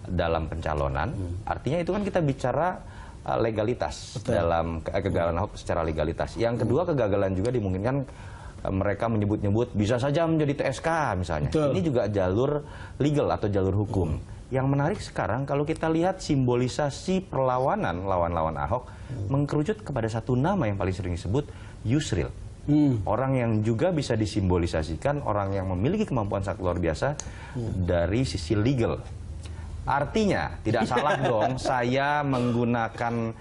dalam pencalonan. Artinya itu kan kita bicara legalitas. Dalam kegagalan Ahok secara legalitas. Yang kedua, kegagalan juga dimungkinkan mereka menyebut-nyebut bisa saja menjadi TSK misalnya. Ini juga jalur legal atau jalur hukum. Yang menarik sekarang kalau kita lihat simbolisasi perlawanan lawan-lawan Ahok mengkerucut kepada satu nama yang paling sering disebut, Yusril. Orang yang juga bisa disimbolisasikan, orang yang memiliki kemampuan sangat luar biasa dari sisi legal. Artinya, tidak salah dong saya menggunakan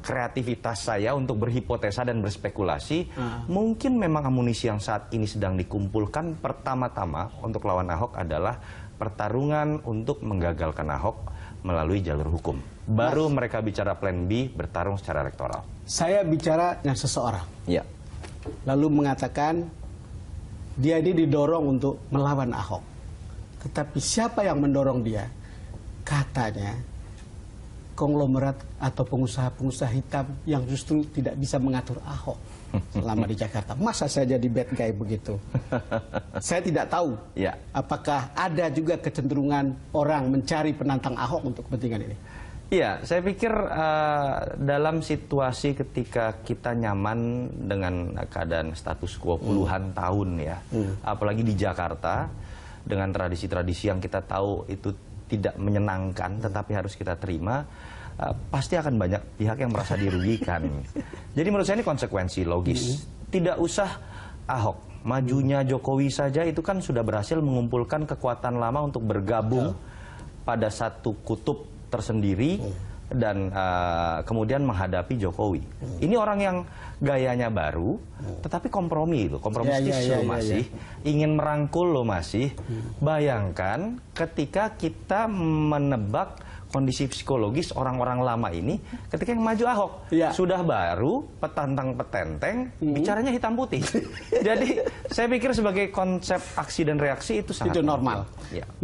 kreativitas saya untuk berhipotesa dan berspekulasi, mungkin memang amunisi yang saat ini sedang dikumpulkan pertama-tama untuk lawan Ahok adalah pertarungan untuk menggagalkan Ahok melalui jalur hukum. Baru mereka bicara plan B, bertarung secara elektoral. Saya bicara dengan seseorang. Ya. Lalu mengatakan dia ini didorong untuk melawan Ahok. Tetapi siapa yang mendorong dia? Katanya konglomerat atau pengusaha-pengusaha hitam yang justru tidak bisa mengatur Ahok selama di Jakarta. Masa saya jadi bad guy begitu? Saya tidak tahu apakah ada juga kecenderungan orang mencari penantang Ahok untuk kepentingan ini. Iya, saya pikir dalam situasi ketika kita nyaman dengan keadaan status quo puluhan tahun ya, apalagi di Jakarta dengan tradisi-tradisi yang kita tahu itu tidak menyenangkan, tetapi harus kita terima, pasti akan banyak pihak yang merasa dirugikan. Jadi menurut saya ini konsekuensi logis. Tidak usah Ahok, majunya Jokowi saja itu kan sudah berhasil mengumpulkan kekuatan lama untuk bergabung pada satu kutub tersendiri dan kemudian menghadapi Jokowi. Ini orang yang gayanya baru, tetapi kompromi loh, kompromistis loh masih, ingin merangkul loh masih. Bayangkan ketika kita menebak kondisi psikologis orang-orang lama ini ketika yang maju Ahok sudah baru, petantang petenteng, bicaranya hitam putih. Jadi saya pikir sebagai konsep aksi dan reaksi itu sangat normal.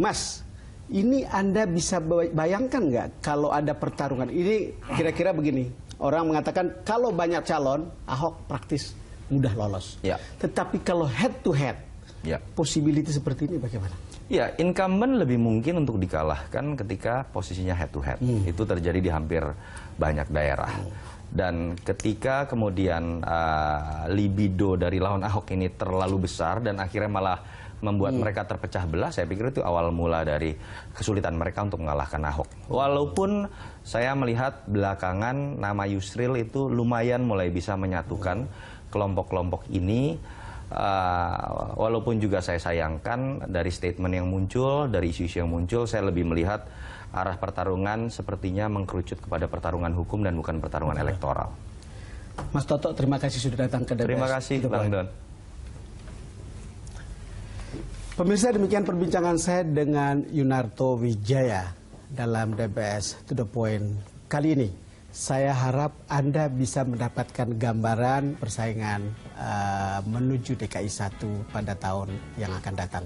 Mas, ini Anda bisa bayangkan nggak kalau ada pertarungan ini kira-kira begini, orang mengatakan kalau banyak calon Ahok praktis mudah lolos. Tetapi kalau head to head, possibility seperti ini bagaimana? Ya, incumbent lebih mungkin untuk dikalahkan ketika posisinya head to head. Itu terjadi di hampir banyak daerah. Dan ketika kemudian libido dari lawan Ahok ini terlalu besar dan akhirnya malah membuat mereka terpecah belah, saya pikir itu awal mula dari kesulitan mereka untuk mengalahkan Ahok. Walaupun saya melihat belakangan nama Yusril itu lumayan mulai bisa menyatukan kelompok-kelompok ini, walaupun juga saya sayangkan dari statement yang muncul, dari isu-isu yang muncul, saya lebih melihat arah pertarungan sepertinya mengkerucut kepada pertarungan hukum dan bukan pertarungan elektoral. Mas Toto, terima kasih sudah datang ke DBS. Terima kasih, Bang Don. Pemirsa, demikian perbincangan saya dengan Yunarto Wijaya dalam DBS To The Point kali ini. Saya harap Anda bisa mendapatkan gambaran persaingan menuju DKI 1 pada tahun yang akan datang.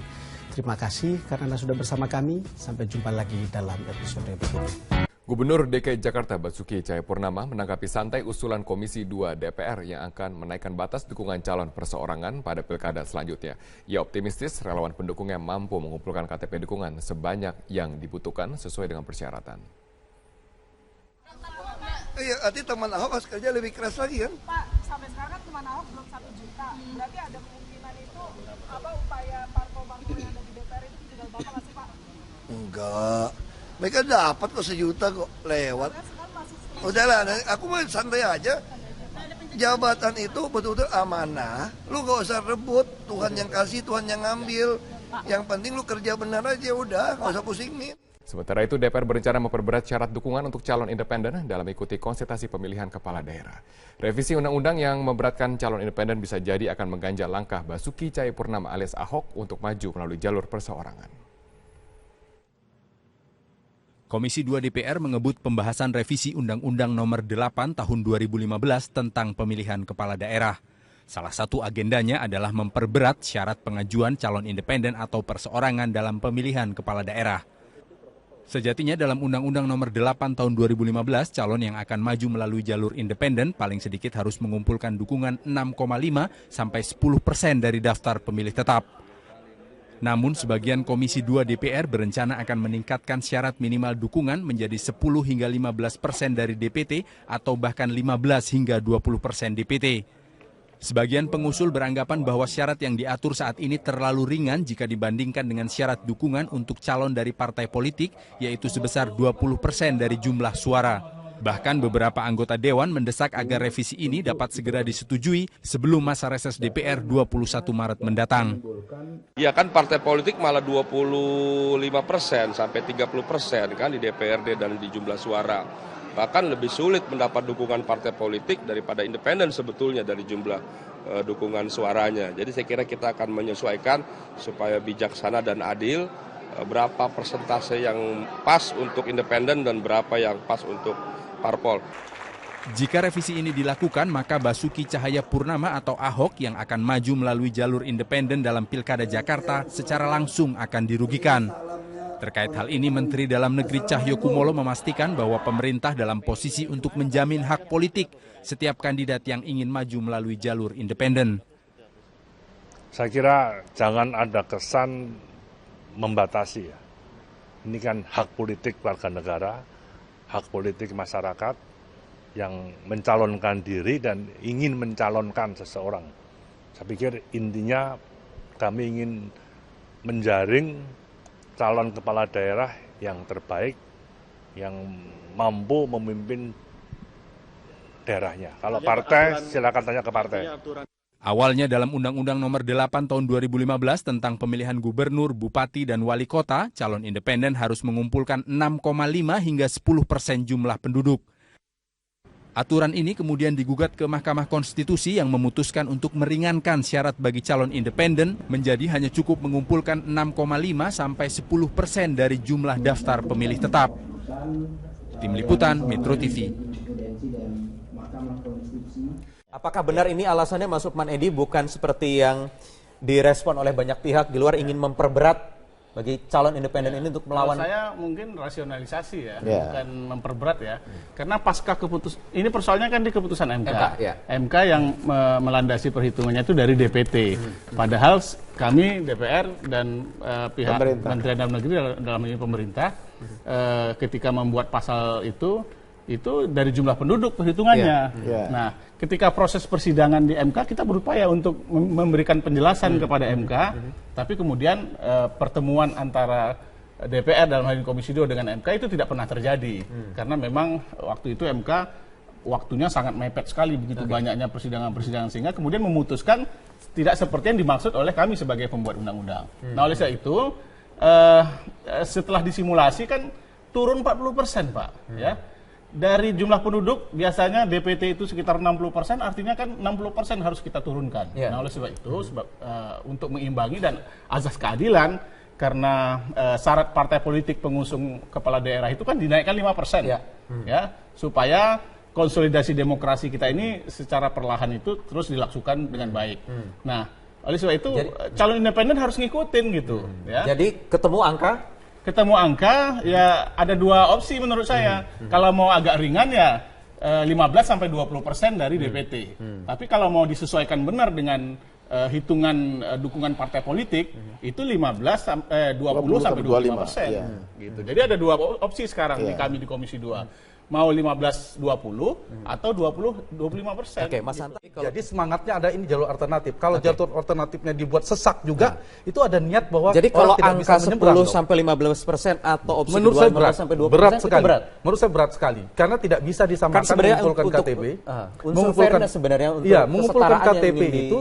Terima kasih karena Anda sudah bersama kami. Sampai jumpa lagi dalam episode berikutnya. Gubernur DKI Jakarta Basuki Cahayapurnama menanggapi santai usulan Komisi 2 DPR yang akan menaikkan batas dukungan calon perseorangan pada pilkada selanjutnya. Ia optimistis relawan pendukungnya mampu mengumpulkan KTP dukungan sebanyak yang dibutuhkan sesuai dengan persyaratan. Iya, arti teman Ahok harus kerja lebih keras lagi kan? Pak, sampai sekarang kan teman Ahok belum 1 juta. Berarti ada kemungkinan itu upaya parpol-parpol yang ada di DPR itu juga bakal nggak sih, Pak? Enggak. Mereka dapat kok 1 juta kok lewat. Udahlah, aku mau santai aja. Jabatan itu betul-betul amanah. Lu gak usah rebut. Tuhan yang kasih, Tuhan yang ngambil. Yang penting lu kerja benar aja udah, gak usah pusingin. Sementara itu DPR berencana memperberat syarat dukungan untuk calon independen dalam mengikuti konsultasi pemilihan kepala daerah. Revisi undang-undang yang memberatkan calon independen bisa jadi akan mengganjal langkah Basuki Cahayapurnama alias Ahok untuk maju melalui jalur perseorangan. Komisi 2 DPR mengebut pembahasan revisi Undang-Undang Nomor 8 Tahun 2015 tentang pemilihan kepala daerah. Salah satu agendanya adalah memperberat syarat pengajuan calon independen atau perseorangan dalam pemilihan kepala daerah. Sejatinya dalam Undang-Undang Nomor 8 Tahun 2015, calon yang akan maju melalui jalur independen paling sedikit harus mengumpulkan dukungan 6,5 sampai 10% dari daftar pemilih tetap. Namun sebagian Komisi 2 DPR berencana akan meningkatkan syarat minimal dukungan menjadi 10 hingga 15% dari DPT atau bahkan 15 hingga 20% DPT. Sebagian pengusul beranggapan bahwa syarat yang diatur saat ini terlalu ringan jika dibandingkan dengan syarat dukungan untuk calon dari partai politik, yaitu sebesar 20% dari jumlah suara. Bahkan beberapa anggota Dewan mendesak agar revisi ini dapat segera disetujui sebelum masa reses DPR 21 Maret mendatang. Ya kan partai politik malah 25% sampai 30% kan di DPRD dan di jumlah suara. Bahkan lebih sulit mendapat dukungan partai politik daripada independen sebetulnya dari jumlah dukungan suaranya. Jadi saya kira kita akan menyesuaikan supaya bijaksana dan adil, berapa persentase yang pas untuk independen dan berapa yang pas untuk parpol. Jika revisi ini dilakukan, maka Basuki Cahayapurnama atau Ahok yang akan maju melalui jalur independen dalam Pilkada Jakarta secara langsung akan dirugikan. Terkait hal ini, Menteri Dalam Negeri Cahyokumolo memastikan bahwa pemerintah dalam posisi untuk menjamin hak politik setiap kandidat yang ingin maju melalui jalur independen. Saya kira jangan ada kesan membatasi ya. Ini kan hak politik warga negara, hak politik masyarakat yang mencalonkan diri dan ingin mencalonkan seseorang. Saya pikir intinya kami ingin menjaring calon kepala daerah yang terbaik, yang mampu memimpin daerahnya. Kalau partai, silakan tanya ke partai. Awalnya dalam Undang-Undang Nomor 8 Tahun 2015 tentang pemilihan gubernur, bupati, dan wali kota, calon independen harus mengumpulkan 6,5 hingga 10% jumlah penduduk. Aturan ini kemudian digugat ke Mahkamah Konstitusi yang memutuskan untuk meringankan syarat bagi calon independen menjadi hanya cukup mengumpulkan 6,5 sampai 10% dari jumlah daftar pemilih tetap. Tim Liputan, Metro TV. Apakah benar ini alasannya, Mas Lukman Edi, bukan seperti yang direspon oleh banyak pihak di luar, ingin memperberat bagi calon independen ini untuk melawan? Kalau saya mungkin rasionalisasi ya, bukan memperberat ya. Karena pasca ini persoalannya kan di keputusan MK. MK yang melandasi perhitungannya itu dari DPT. Padahal kami DPR dan pihak Menteri Dalam Negeri dalam ini pemerintah ketika membuat pasal itu dari jumlah penduduk perhitungannya. Nah, ketika proses persidangan di MK kita berupaya untuk memberikan penjelasan kepada MK, tapi kemudian pertemuan antara DPR dalam hal ini Komisi 2 dengan MK itu tidak pernah terjadi. Karena memang waktu itu MK waktunya sangat mepet sekali, begitu banyaknya persidangan-persidangan, sehingga kemudian memutuskan tidak seperti yang dimaksud oleh kami sebagai pembuat undang-undang. Nah, oleh sebab itu setelah disimulasi kan turun 40%, Pak, ya. Dari jumlah penduduk biasanya DPT itu sekitar 60%, artinya kan 60% harus kita turunkan. Nah, oleh sebab itu untuk mengimbangi dan azas keadilan, karena syarat partai politik pengusung kepala daerah itu kan dinaikkan 5%, ya, supaya konsolidasi demokrasi kita ini secara perlahan itu terus dilakukan dengan baik. Nah, oleh sebab itu calon independen harus ngikutin gitu. Ya. Jadi ketemu angka ya ada dua opsi menurut saya. Kalau mau agak ringan ya 15-20% dari DPT. Tapi kalau mau disesuaikan benar dengan hitungan dukungan partai politik itu 20-25%. Gitu. Jadi ada dua opsi sekarang di kami di Komisi 2. Mau 15-20 atau 20-25%. Oke, Mas Hanta. Jadi semangatnya ada ini jalur alternatif. Kalau jalur alternatifnya dibuat sesak juga, itu ada niat bahwa jadi kalau angka 10-15% atau opsi menurut saya 15-20% berat sekali. Berat. Menurut saya berat sekali. Karena tidak bisa disamakan mengumpulkan KTP. Mengumpulkan sebenarnya untuk mengumpulkan KTP itu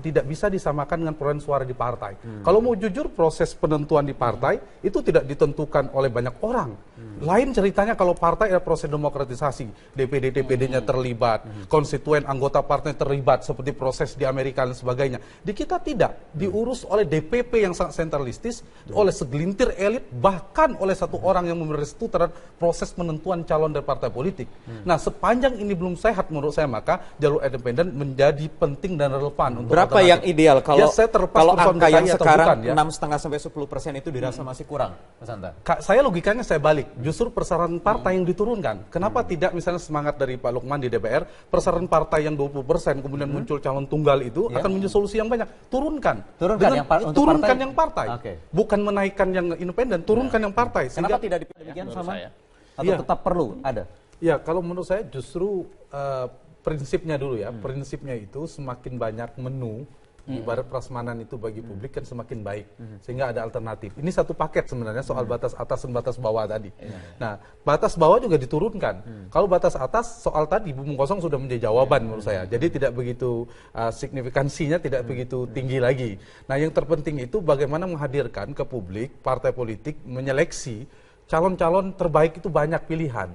tidak bisa disamakan dengan perolehan suara di partai. Kalau mau jujur, proses penentuan di partai itu tidak ditentukan oleh banyak orang. Lain ceritanya kalau partai ada proses demokratisasi, DPD-nya terlibat, konstituen anggota partai terlibat seperti proses di Amerika dan sebagainya. Di kita tidak, diurus oleh DPP yang sangat sentralistis, oleh segelintir elit, bahkan oleh satu orang yang memberi restu terhadap proses penentuan calon dari partai politik. Nah, sepanjang ini belum sehat menurut saya, maka jalur independen menjadi penting dan relevan. Untuk berapa yang ideal kalau angka yang sekarang 6,5-10% itu dirasa masih kurang, Mas Hanta? Saya logikanya saya balik, justru persyaratan partai yang diturunkan. Kenapa tidak misalnya semangat dari Pak Lukman di DPR, persyaratan partai yang 20% kemudian muncul calon tunggal itu akan menjadi solusi yang banyak. Turunkan yang partai. Bukan menaikkan yang independen, turunkan yang partai. Kenapa tidak demikian sama? Atau tetap perlu ada? Ya, kalau menurut saya justru prinsipnya dulu ya. Prinsipnya itu semakin banyak menu ibarat prasmanan itu bagi publik kan semakin baik, sehingga ada alternatif. Ini satu paket sebenarnya soal batas atas dan batas bawah tadi. Nah, batas bawah juga diturunkan. Kalau batas atas soal tadi bumbung kosong sudah menjadi jawaban menurut saya. Jadi tidak begitu signifikansinya tidak begitu tinggi lagi. Nah, yang terpenting itu bagaimana menghadirkan ke publik partai politik menyeleksi calon-calon terbaik itu banyak pilihan.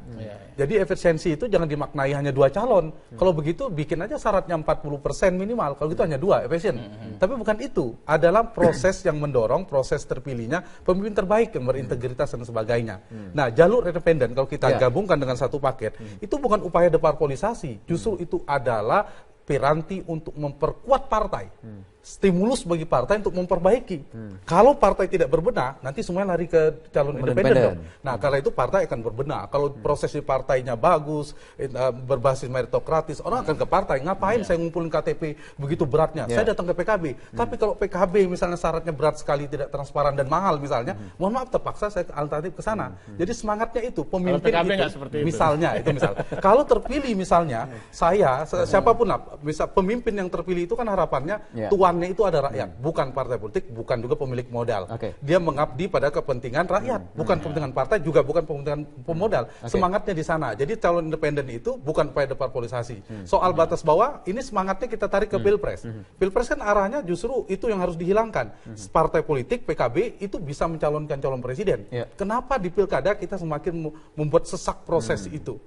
Jadi efisiensi itu jangan dimaknai hanya 2 calon. Kalau begitu bikin aja syaratnya 40% minimal. Kalau gitu hanya 2 efisien. Tapi bukan itu. Adalah proses yang mendorong proses terpilihnya pemimpin terbaik yang berintegritas dan sebagainya. Nah, jalur independen kalau kita gabungkan dengan satu paket, itu bukan upaya deparpolisasi. Justru itu adalah piranti untuk memperkuat partai. Stimulus bagi partai untuk memperbaiki. Kalau partai tidak berbenah, nanti semuanya lari ke calon independen dong. Nah, karena itu partai akan berbenah. Kalau proses di partainya bagus, berbasis meritokratis, orang akan ke partai. Ngapain saya ngumpulin KTP begitu beratnya? Saya datang ke PKB. Tapi kalau PKB misalnya syaratnya berat sekali, tidak transparan dan mahal misalnya, mohon maaf terpaksa saya alternatif ke sana. Jadi semangatnya itu pemimpin itu, misalnya itu misal. Kalau terpilih misalnya saya siapapun lah, misal pemimpin yang terpilih itu kan harapannya tuannya itu ada rakyat, bukan partai politik, bukan juga pemilik modal. Dia mengabdi pada kepentingan rakyat, bukan kepentingan partai, juga bukan kepentingan pemodal. Semangatnya di sana. Jadi calon independen itu bukan upaya deparpolisasi. Soal batas bawah, ini semangatnya kita tarik ke Pilpres. Pilpres kan arahnya justru itu yang harus dihilangkan. Partai politik, PKB itu bisa mencalonkan calon presiden. Kenapa di pilkada kita semakin membuat sesak proses itu?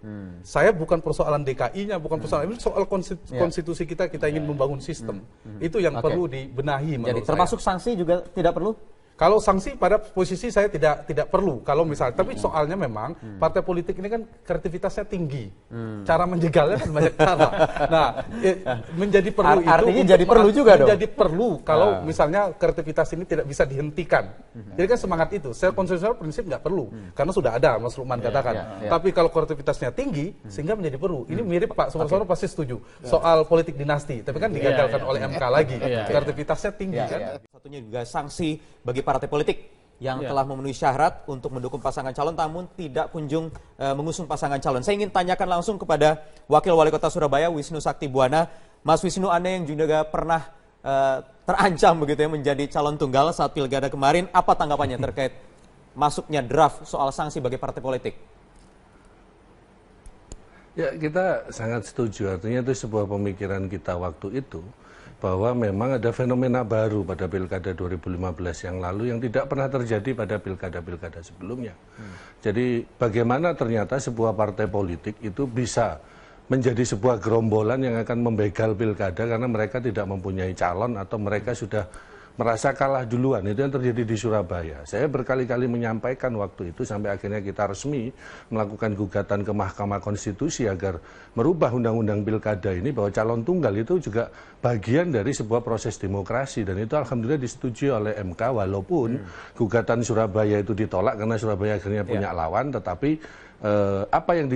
Saya bukan persoalan DKI-nya, bukan persoalan ini, soal konstitusi kita ingin membangun sistem. Itu yang perlu dibenahi menurut saya. Termasuk sanksi juga tidak perlu? Kalau sanksi pada posisi saya tidak perlu. Kalau misalnya, tapi soalnya memang partai politik ini kan kreativitasnya tinggi. Cara menjegalnya kan banyak cara. Nah, menjadi perlu itu. Artinya jadi perlu juga dong. Menjadi perlu kalau misalnya kreativitas ini tidak bisa dihentikan. Jadi kan semangat itu. Secara konstitusional prinsip nggak perlu, karena sudah ada Mas Lukman katakan. Tapi kalau kreativitasnya tinggi, sehingga menjadi perlu. Ini mirip Pak Sumarsono pasti setuju soal politik dinasti. Tapi kan digagalkan oleh MK lagi. Kreativitasnya tinggi kan. Satunya juga sanksi bagi partai politik yang telah memenuhi syarat untuk mendukung pasangan calon namun tidak kunjung mengusung pasangan calon. Saya ingin tanyakan langsung kepada Wakil Wali Kota Surabaya Wisnu Sakti Buwana. Mas Wisnu, Anda yang juga pernah terancam begitu ya menjadi calon tunggal saat pilkada kemarin, apa tanggapannya terkait masuknya draft soal sanksi bagi partai politik? Ya, kita sangat setuju. Artinya itu sebuah pemikiran kita waktu itu, bahwa memang ada fenomena baru pada pilkada 2015 yang lalu yang tidak pernah terjadi pada pilkada-pilkada sebelumnya. Jadi bagaimana ternyata sebuah partai politik itu bisa menjadi sebuah gerombolan yang akan membegal pilkada karena mereka tidak mempunyai calon atau mereka sudah merasa kalah duluan. Itu yang terjadi di Surabaya. Saya berkali-kali menyampaikan waktu itu sampai akhirnya kita resmi melakukan gugatan ke Mahkamah Konstitusi agar merubah undang-undang pilkada ini, bahwa calon tunggal itu juga bagian dari sebuah proses demokrasi, dan itu alhamdulillah disetujui oleh MK walaupun gugatan Surabaya itu ditolak karena Surabaya akhirnya punya lawan. Tetapi apa yang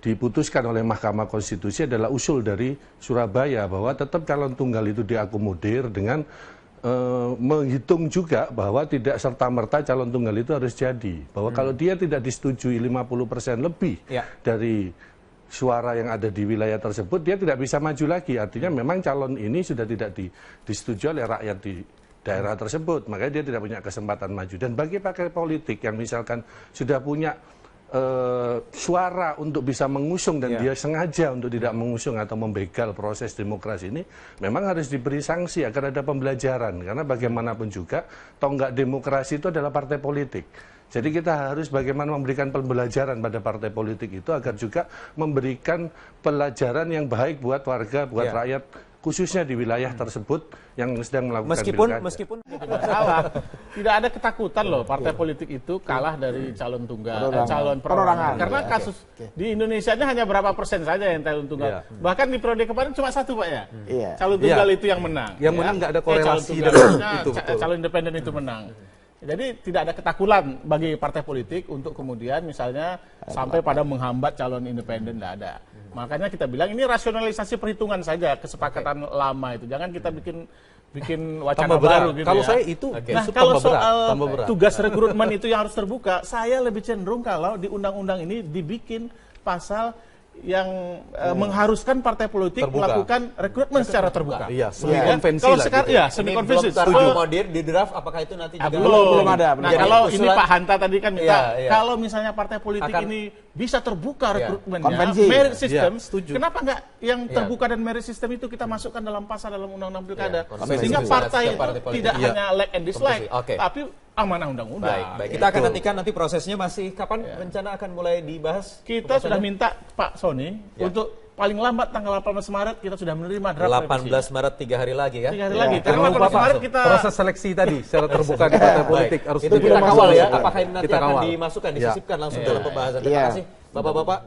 diputuskan oleh Mahkamah Konstitusi adalah usul dari Surabaya bahwa tetap calon tunggal itu diakomodir dengan menghitung juga bahwa tidak serta-merta calon tunggal itu harus jadi. Bahwa kalau dia tidak disetujui 50% lebih dari suara yang ada di wilayah tersebut, dia tidak bisa maju lagi. Artinya memang calon ini sudah tidak disetujui oleh rakyat di daerah tersebut. Makanya dia tidak punya kesempatan maju. Dan bagi partai politik yang misalkan sudah punya suara untuk bisa mengusung dan dia sengaja untuk tidak mengusung atau membegal proses demokrasi ini, memang harus diberi sanksi agar ada pembelajaran. Karena bagaimanapun juga tonggak demokrasi itu adalah partai politik. Jadi kita harus bagaimana memberikan pembelajaran pada partai politik itu agar juga memberikan pelajaran yang baik buat warga, buat rakyat, khususnya di wilayah tersebut yang sedang melakukan pilkada. Meskipun salah, tidak ada ketakutan loh partai politik itu kalah dari calon tunggal, calon perorangan. Karena kasus di Indonesia ini hanya berapa persen saja yang calon tunggal. Bahkan di periode kemarin cuma 1 Pak ya. Calon tunggal itu yang menang. Yang menang nggak ada korelasi itu. Calon independen itu menang. Jadi tidak ada ketakutan bagi partai politik untuk kemudian misalnya sampai pada menghambat calon independen, tidak ada. Makanya kita bilang ini rasionalisasi perhitungan saja, kesepakatan lama itu. Jangan kita bikin wacana baru gitu. Kalau saya itu nah, kalau soal tugas rekrutmen itu yang harus terbuka, saya lebih cenderung kalau di undang-undang ini dibikin pasal yang mengharuskan partai politik melakukan rekrutmen secara terbuka. Iya, semi konvensi lah. Sekarang ya, semi konvensi. Akomodir di draft, apakah itu nanti juga belum ada. Nah, kalau ini Pak Hanta tadi kan minta, kalau misalnya partai politik ini bisa terbuka rekrutmennya, merit system, kenapa enggak yang terbuka dan merit system itu kita masukkan dalam pasal dalam undang-undang pilkada, sehingga partai itu tidak hanya like and dislike, tapi amanah undang-undang. Baik. Kita akan nantikan nanti prosesnya masih kapan rencana akan mulai dibahas? Kita sudah minta Pak Sony untuk paling lambat tanggal 18 Maret kita sudah menerima draft 18 Maret 3 hari lagi ya. 3 hari lagi. Karena 18 Maret kita proses seleksi tadi secara terbuka di partai politik harus itu kita kawal ya. Apakah ini nanti akan dimasukkan, disisipkan langsung dalam pembahasan. Terima kasih Bapak-bapak.